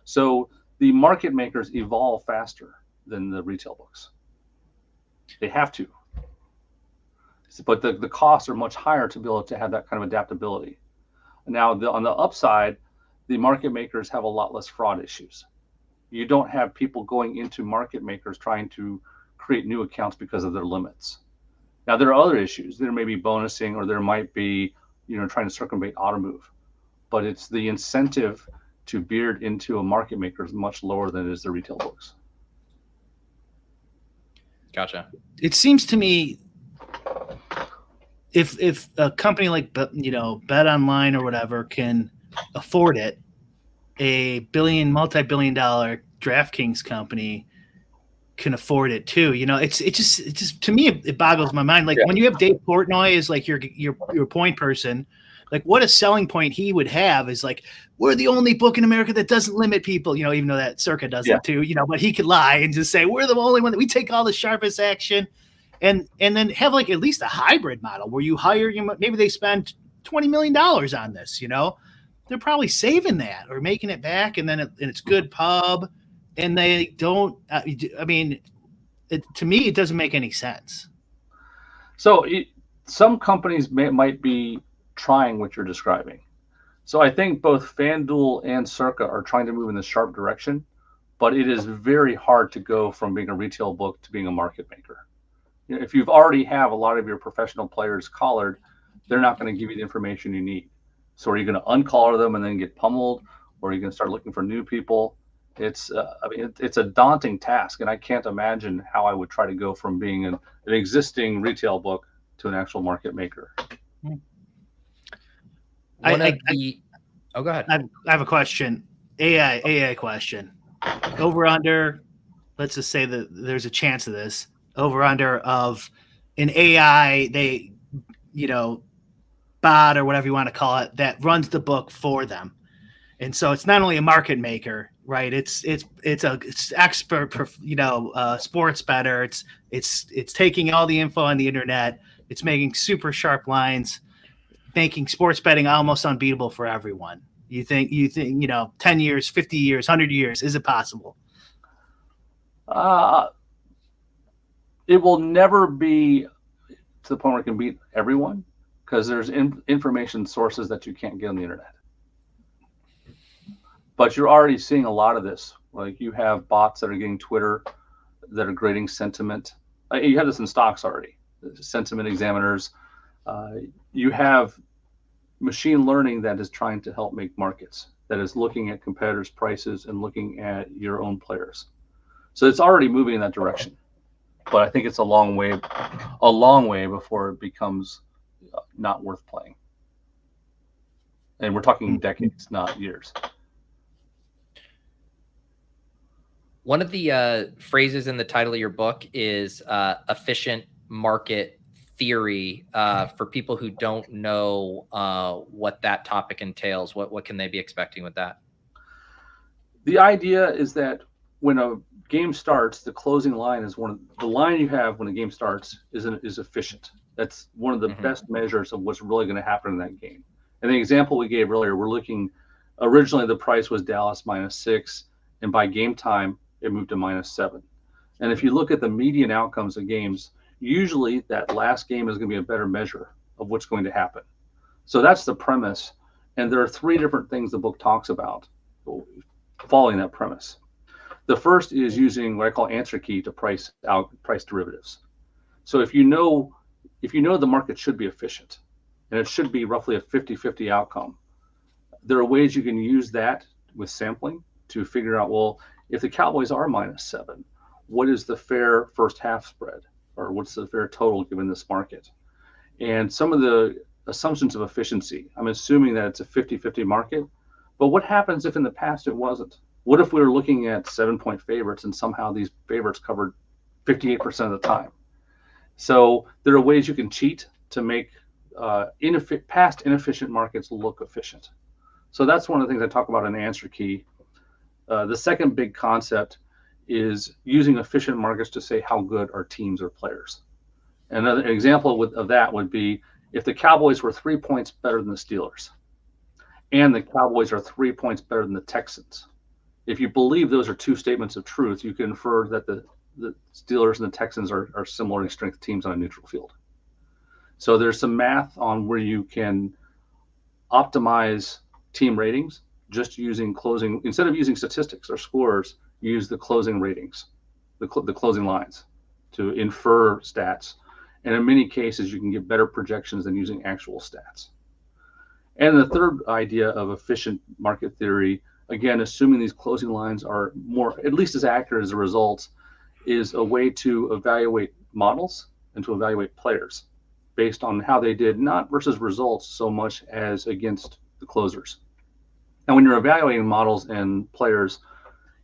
So the market makers evolve faster than the retail books. They have to. But the costs are much higher to be able to have that kind of adaptability. Now, on the upside, the market makers have a lot less fraud issues. You don't have people going into market makers trying to create new accounts because of their limits. Now, there are other issues. There may be bonusing, or there might be, trying to circumvent auto move. But it's the incentive to beard into a market maker is much lower than it is the retail books. Gotcha. It seems to me, if a company like Bet Online or whatever can afford it, a multi-billion-dollar DraftKings company can afford it too. It's just to me it boggles my mind. Like when you have Dave Portnoy as like your point person, like what a selling point he would have is like, we're the only book in America that doesn't limit people, even though that Circa does it too, but he could lie and just say, we're the only one that we take all the sharpest action. And then have like at least a hybrid model where you hire, maybe they spend $20 million on this, they're probably saving that or making it back. And then it's good pub and they don't, to me, it doesn't make any sense. So some companies might be trying what you're describing. So I think both FanDuel and Circa are trying to move in this sharp direction, but it is very hard to go from being a retail book to being a market maker. If you've already have a lot of your professional players collared, they're not going to give you the information you need. So are you going to uncollar them and then get pummeled, or are you going to start looking for new people? It's a daunting task, and I can't imagine how I would try to go from being an existing retail book to an actual market maker. Go ahead. I have a question. AI question. over under, let's just say that there's a chance of this, over under of an AI, they, bot or whatever you want to call it, that runs the book for them. And so it's not only a market maker, right? It's expert, sports better. It's taking all the info on the internet. It's making super sharp lines, making sports betting almost unbeatable for everyone. You think 10 years, 50 years, 100 years, is it possible? It will never be to the point where it can beat everyone, because there's information sources that you can't get on the internet. But you're already seeing a lot of this. Like, you have bots that are getting Twitter that are grading sentiment. You have this in stocks already, sentiment examiners. You have machine learning that is trying to help make markets, that is looking at competitors' prices and looking at your own players. So it's already moving in that direction. But I think it's a long way before it becomes not worth playing. And we're talking decades, not years. One of the phrases in the title of your book is efficient market theory. For people who don't know what that topic entails, what can they be expecting with that? The idea is that when a game starts, the closing line is the line you have when a game starts is efficient. That's one of the best measures of what's really going to happen in that game. And the example we gave earlier, we're looking, originally the price was Dallas -6, and by game time, it moved to -7. And if you look at the median outcomes of games, usually that last game is going to be a better measure of what's going to happen. So that's the premise. And there are 3 different things the book talks about following that premise. The first is using what I call answer key to price derivatives. So if you know the market should be efficient, and it should be roughly a 50-50 outcome, there are ways you can use that with sampling to figure out, well, if the Cowboys are -7, what is the fair first half spread, or what's the fair total given this market? And some of the assumptions of efficiency, I'm assuming that it's a 50-50 market, but what happens if in the past it wasn't? What if we were looking at 7-point favorites and somehow these favorites covered 58% of the time? So there are ways you can cheat to make past inefficient markets look efficient. So that's one of the things I talk about in answer key. The second big concept is using efficient markets to say how good our teams or players. Another example of that would be if the Cowboys were 3 points better than the Steelers, and the Cowboys are 3 points better than the Texans. If you believe those are 2 statements of truth, you can infer that the Steelers and the Texans are similar in strength teams on a neutral field. So there's some math on where you can optimize team ratings just using closing, instead of using statistics or scores, use the closing ratings, the closing lines to infer stats. And in many cases, you can get better projections than using actual stats. And the third idea of efficient market theory, again, assuming these closing lines are at least as accurate as the results, is a way to evaluate models and to evaluate players based on how they did, not versus results so much as against the closers. And when you're evaluating models and players,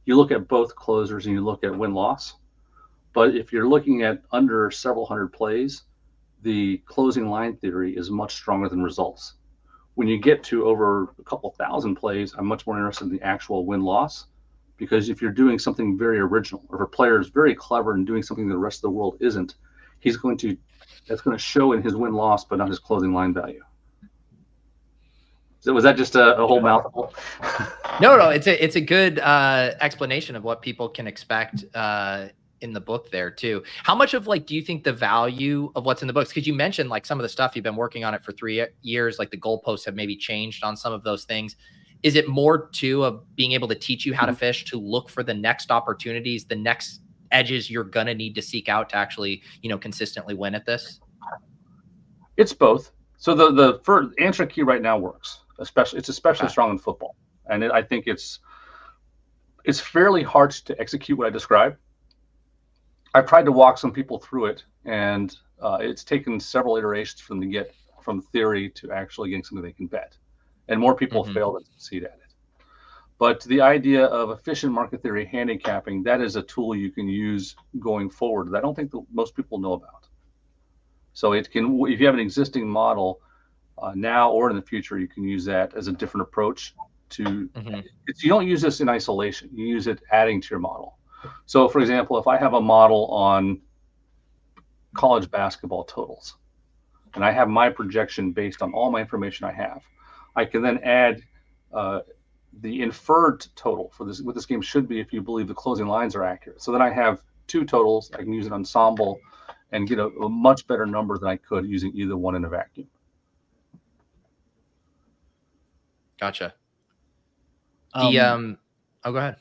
you look at both closers and you look at win-loss. But if you're looking at under several hundred plays, the closing line theory is much stronger than results. When you get to over a couple thousand plays, I'm much more interested in the actual win-loss, because if you're doing something very original, or if a player is very clever and doing something the rest of the world isn't, that's going to show in his win-loss, but not his closing line value. So was that just a whole mouthful? No, it's a good explanation of what people can expect in the book there too. How much of do you think the value of what's in the books? Because you mentioned some of the stuff you've been working on it for 3 years, the goalposts have maybe changed on some of those things. Is it more too of being able to teach you how to fish, to look for the next opportunities, the next edges you're going to need to seek out to actually, consistently win at this? It's both. So the first answer key right now works. It's especially strong in football, and I think it's fairly hard to execute what I described. I've tried to walk some people through it, and it's taken several iterations for them to get from theory to actually getting something they can bet, and more people fail than succeed at it. But the idea of efficient market theory handicapping, that is a tool you can use going forward that I don't think that most people know about. So it can, if you have an existing model now or in the future, you can use that as a different approach to, you don't use this in isolation, you use it adding to your model. So for example, if I have a model on college basketball totals, and I have my projection based on all my information I have, I can then add the inferred total for this, what this game should be if you believe the closing lines are accurate. So then I have two totals. I can use an ensemble and get a much better number than I could using either one in a vacuum. Gotcha. The oh, go ahead.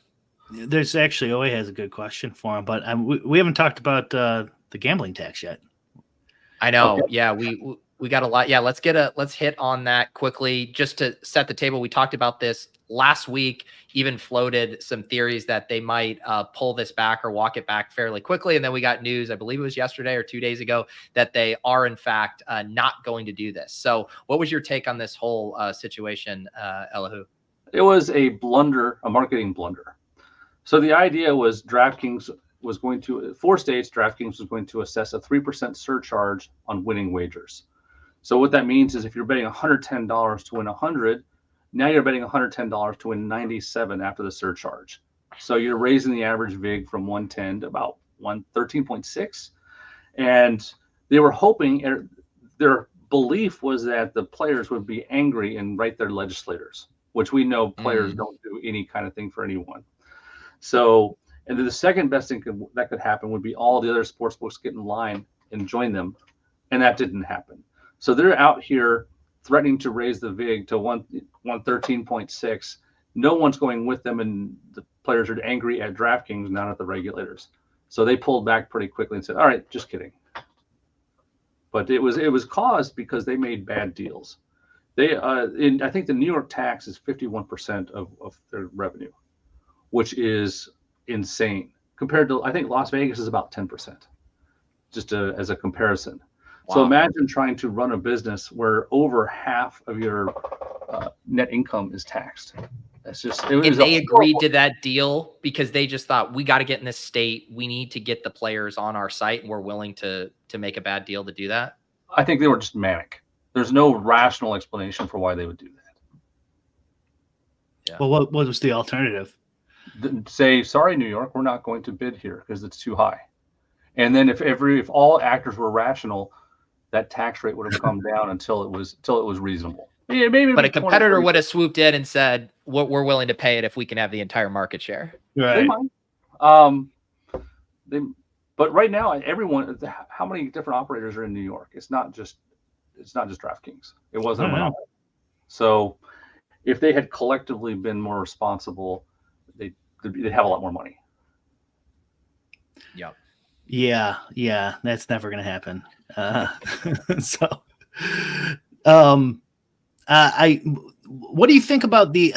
There's actually OA has a good question for him, but we haven't talked about the gambling tax yet. I know. Okay. Yeah, we got a lot. Yeah, let's hit on that quickly just to set the table. We talked about this last week, even floated some theories that they might pull this back or walk it back fairly quickly. And then we got news, I believe it was yesterday or 2 days ago, that they are in fact not going to do this. So what was your take on this whole situation, Elihu? It was a blunder, a marketing blunder. So the idea was DraftKings was going to, 4 states, DraftKings was going to assess a 3% surcharge on winning wagers. So what that means is if you're betting $110 to win 100, now you're betting $110 to win 97 after the surcharge. So you're raising the average VIG from 110 to about 113.6. And they were hoping, their belief was that the players would be angry and write their legislators, which we know players don't do any kind of thing for anyone. So, and then the second best thing that could happen would be all the other sports books get in line and join them. And that didn't happen. So they're out here threatening to raise the VIG to 113.6. No one's going with them, and the players are angry at DraftKings, not at the regulators. So they pulled back pretty quickly and said, all right, just kidding. But it was caused because they made bad deals. They I think the New York tax is 51% of their revenue, which is insane compared to, I think Las Vegas is about 10%, just as a comparison. Wow. So imagine trying to run a business where over half of your net income is taxed. That's just, and they agreed to that deal because they just thought, we got to get in this state. We need to get the players on our site, and we're willing to make a bad deal to do that. I think they were just manic. There's no rational explanation for why they would do that. Yeah. Well, what was the alternative? Say, sorry, New York, we're not going to bid here because it's too high. And then if all actors were rational, that tax rate would have come down until it was reasonable. Yeah, maybe. But a competitor would have swooped in and said, "We're willing to pay it if we can have the entire market share." Right. They might. But right now, everyone. How many different operators are in New York? It's not just DraftKings. It wasn't a monopoly. So, if they had collectively been more responsible, they'd have a lot more money. Yep. Yeah, that's never going to happen. What do you think about the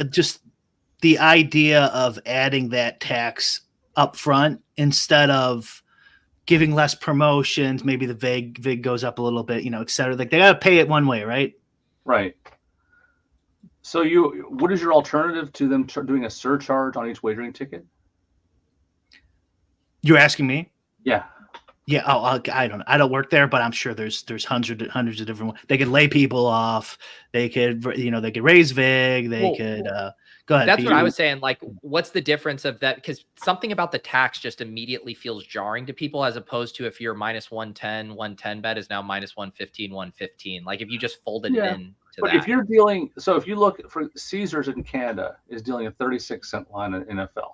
idea of adding that tax up front instead of giving less promotions? Maybe the VIG goes up a little bit, et cetera. Like they got to pay it one way, right? Right. So what is your alternative to them doing a surcharge on each wagering ticket? You're asking me? Yeah. Yeah. Oh, I don't work there, but I'm sure there's hundreds of different ones. They could lay people off. They could, they could raise VIG. They could, go ahead. That's what I was saying. Like, what's the difference of that? Because something about the tax just immediately feels jarring to people, as opposed to if you're minus 110 bet is now minus 115, 115. Like if you just folded it in. But if you're dealing, so if you look for Caesars in Canada is dealing a 36-cent line in NFL.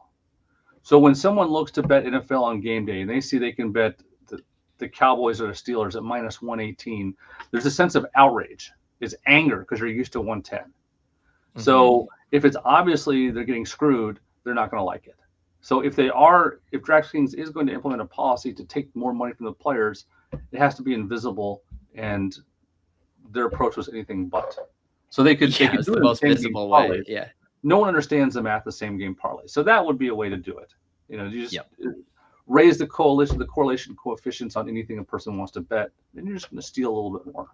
So when someone looks to bet NFL on game day and they see they can bet the Cowboys or the Steelers at minus 118, there's a sense of outrage. It's anger because you're used to 110. Mm-hmm. So if it's obviously they're getting screwed, they're not going to like it. So if DraftKings is going to implement a policy to take more money from the players, it has to be invisible, and their approach was anything but. So they could do the most visible way. Yeah. No one understands the math the same game parlay. So that would be a way to do it. You just raise the correlation coefficients on anything a person wants to bet, and you're just going to steal a little bit more.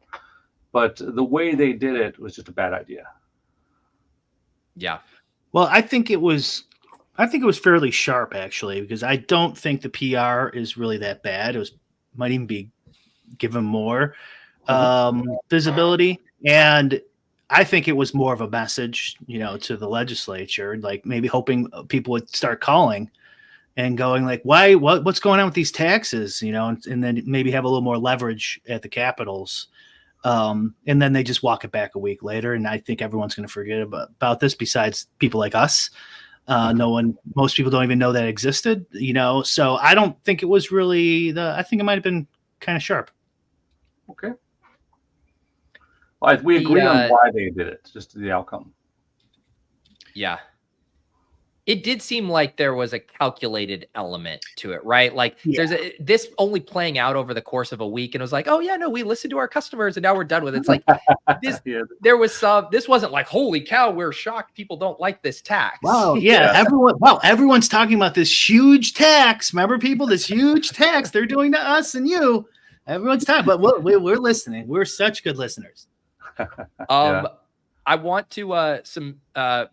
But the way they did it was just a bad idea. Yeah. Well, I think it was fairly sharp actually, because I don't think the PR is really that bad. It was might even be given more visibility, and I think it was more of a message, to the legislature, like maybe hoping people would start calling and going like, why, what's going on with these taxes, and then maybe have a little more leverage at the capitals. And then they just walk it back a week later. And I think everyone's going to forget about this besides people like us. Most people don't even know that existed, so I don't think it was really I think it might've been kind of sharp. Okay. Well, we agree on why they did it, just the outcome. Yeah. It did seem like there was a calculated element to it, right? Like there's this only playing out over the course of a week, and it was like, oh yeah, no, we listened to our customers and now we're done with it. It's like this. There was this wasn't like, holy cow, we're shocked people don't like this tax. Wow, yeah, everyone's talking about this huge tax. Remember, people, this huge tax they're doing to us and you. Everyone's talking, but we're listening. We're such good listeners. I want to some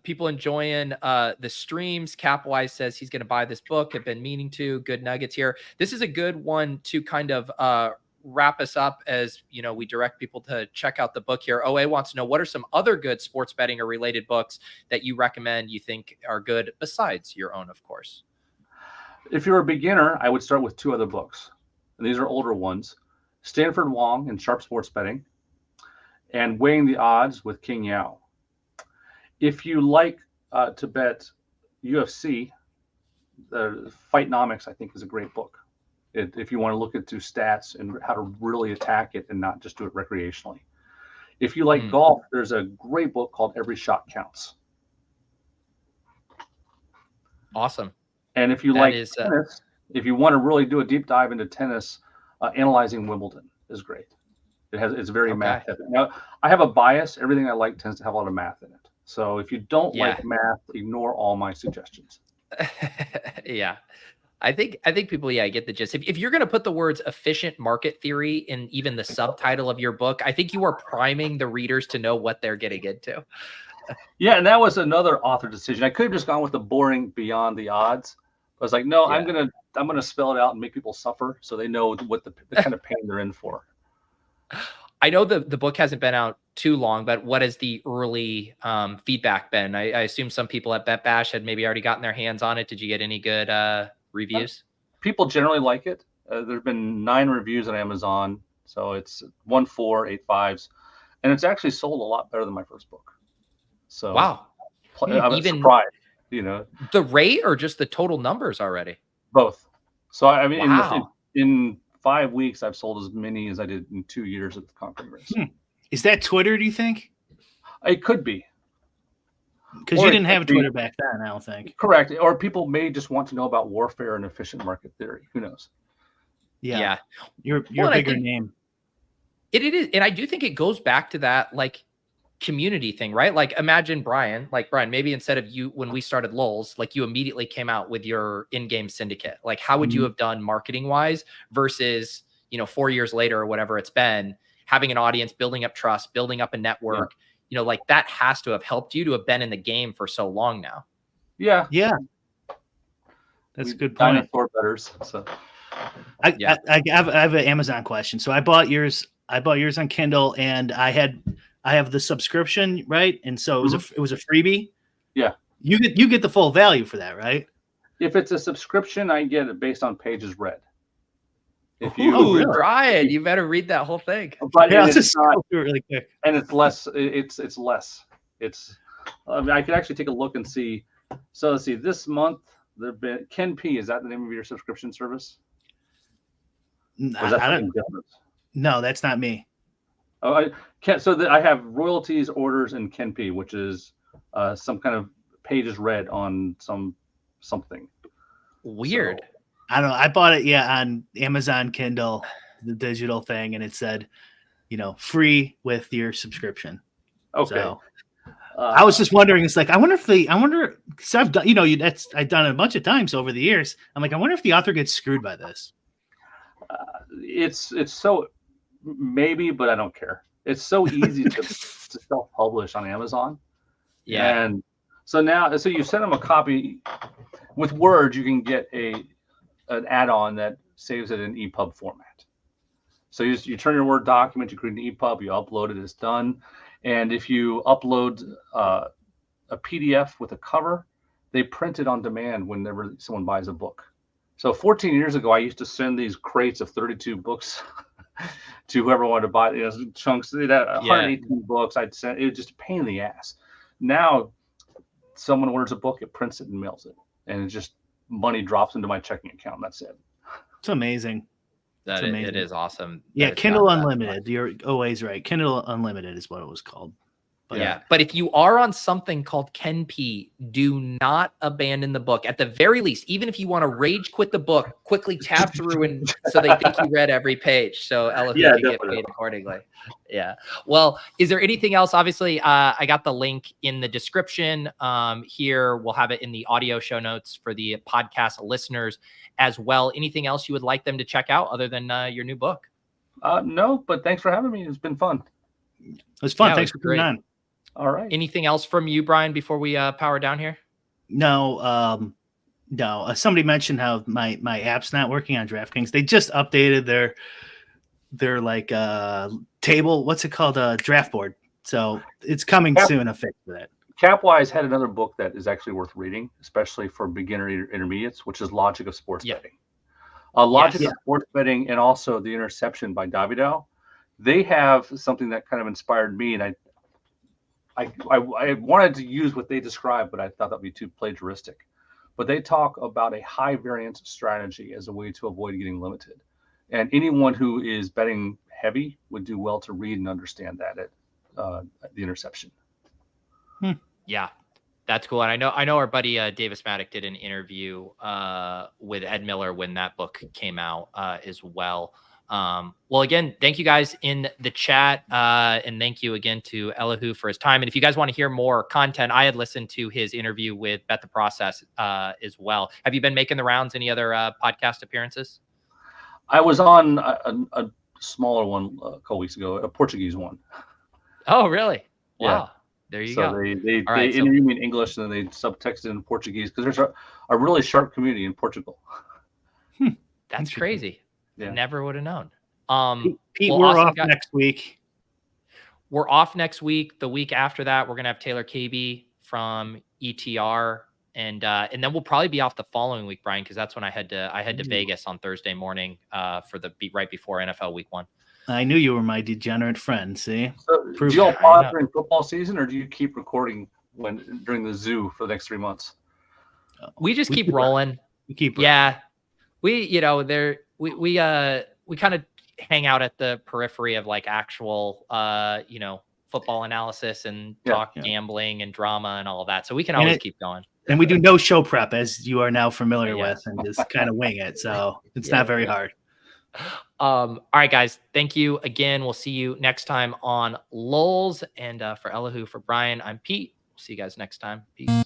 people enjoying the streams. Capwise says he's going to buy this book. Have been meaning to. Good nuggets here. This is a good one to kind of wrap us up as we direct people to check out the book here. OA wants to know, what are some other good sports betting or related books that you recommend, you think are good besides your own, of course? If you're a beginner, I would start with 2 other books, and these are older ones: Stanford Wong and Sharp Sports Betting, and Weighing the Odds with King Yao. If you like to bet UFC, the Fightnomics, I think, is a great book. If you want to look into stats and how to really attack it and not just do it recreationally. If you like golf, there's a great book called Every Shot Counts. Awesome. And if you like tennis, if you want to really do a deep dive into tennis, Analyzing Wimbledon is great. It's very math heavy. Now, I have a bias. Everything I like tends to have a lot of math in it. So if you don't like math, ignore all my suggestions. Yeah. I think people, get the gist. If you're going to put the words efficient market theory in even the subtitle of your book, I think you are priming the readers to know what they're getting into. Yeah, and that was another author decision. I could have just gone with the boring Beyond the Odds. I was like, no, I'm gonna spell it out and make people suffer so they know what the kind of pain they're in for. I know the book hasn't been out too long, but what has the early feedback been? I assume some people at Bet Bash had maybe already gotten their hands on it. Did you get any good reviews? People generally like it. There's been 9 reviews on Amazon, so it's 1.4, 8 5s, and it's actually sold a lot better than my first book. So wow, I'm even surprised. The rate or just the total numbers already? Both. So I mean, wow. in 5 weeks, I've sold as many as I did in 2 years at the Conquering Risk. Is that Twitter, do you think? It could be. Because you didn't have Twitter back then, I don't think. Correct. Or people may just want to know about warfare and efficient market theory. Who knows? Yeah. You're a bigger name. It is. And I do think it goes back to that, like, community thing, right? Like, imagine Brian, maybe instead of you, when we started Lulz, like, you immediately came out with your in-game syndicate. Like, how would you have done marketing wise versus, 4 years later or whatever it's been, having an audience, building up trust, building up a network, like, that has to have helped you to have been in the game for so long now. Yeah. That's a good point. Dinosaur bettors. So I have an Amazon question. So I bought yours on Kindle, and I have the subscription, right? And so it was a freebie. Yeah. You get the full value for that, right? If it's a subscription, I get it based on pages read. Really? Brian, you better read that whole thing. But I'll just do it really quick. And it's less. It's less. I could actually take a look and see. So let's see. This month there've been Ken P. Is that the name of your subscription service? I don't. No, that's not me. Oh, I have royalties, orders, and Ken P, which is some kind of pages read on something. Weird. So, I don't know. I bought it, on Amazon Kindle, the digital thing, and it said, free with your subscription. Okay. So, I was just wondering. It's like I wonder because I've done, I've done it a bunch of times over the years. I'm like, I wonder if the author gets screwed by this. It's so maybe, but I don't care. It's so easy to self-publish on Amazon. Yeah. And So now, so you send them a copy with Word. You can get an add-on that saves it in EPUB format. So you turn your Word document, you create an EPUB, you upload it, it's done. And if you upload a PDF with a cover, they print it on demand whenever someone buys a book. So 14 years ago, I used to send these crates of 32 books to whoever wanted to buy it. Chunks, 118 books. I'd send it. Was just a pain in the ass. Now, someone orders a book, it prints it and mails it, and it just money drops into my checking account. That's it. It's amazing. That It's amazing. It is awesome. Yeah, Kindle Unlimited. You're always right. Kindle Unlimited is what it was called. But yeah, but if you are on something called KenP, do not abandon the book. At the very least, even if you want to rage quit the book, quickly tab through and so they think you read every page. So Elihu can get paid accordingly. Yeah. Well, is there anything else? Obviously, I got the link in the description here. We'll have it in the audio show notes for the podcast listeners as well. Anything else you would like them to check out other than your new book? No, but thanks for having me. It's been fun. It was fun. Yeah, Thanks for coming on. All right. Anything else from you, Brian, before we power down here? No. Somebody mentioned how my app's not working on DraftKings. They just updated their like table. What's it called? Draft board. So it's coming soon. A fix for that. Capwise had another book that is actually worth reading, especially for beginner intermediates, which is Logic of Sports Betting. Logic of Sports Betting and also The Interception by Davidow. They have something that kind of inspired me, and I wanted to use what they described, but I thought that'd be too plagiaristic. But they talk about a high variance strategy as a way to avoid getting limited. And anyone who is betting heavy would do well to read and understand that at The Interception. Yeah, that's cool. And I know our buddy Davis Maddock did an interview with Ed Miller when that book came out as well. Well, again, thank you guys in the chat. And thank you again to Elihu for his time. And if you guys want to hear more content, I had listened to his interview with Bet the Process as well. Have you been making the rounds? Any other podcast appearances? I was on a smaller one a couple weeks ago, a Portuguese one. Oh, really? Wow. Yeah. There you go. They interview me in English and then they subtext it in Portuguese because there's a really sharp community in Portugal. That's crazy. Yeah. Never would have known. Pete, we're off next week. We're off next week. The week after that, we're gonna have Taylor KB from ETR, and then we'll probably be off the following week, Brian, because that's when I head to Vegas on Thursday morning for the beat right before NFL Week 1. I knew you were my degenerate friend. See, so do you all pause during football season, or do you keep recording during the zoo for the next 3 months? We just keep rolling. We keep rolling. Yeah. We kind of hang out at the periphery of like actual football analysis and talk gambling and drama and all of that. So we can always keep going. And we do no show prep, as you are now familiar with, and just kind of wing it. So it's not very hard. All right, guys. Thank you again. We'll see you next time on Lulz. And for Elihu, for Brian, I'm Pete. We'll see you guys next time. Peace.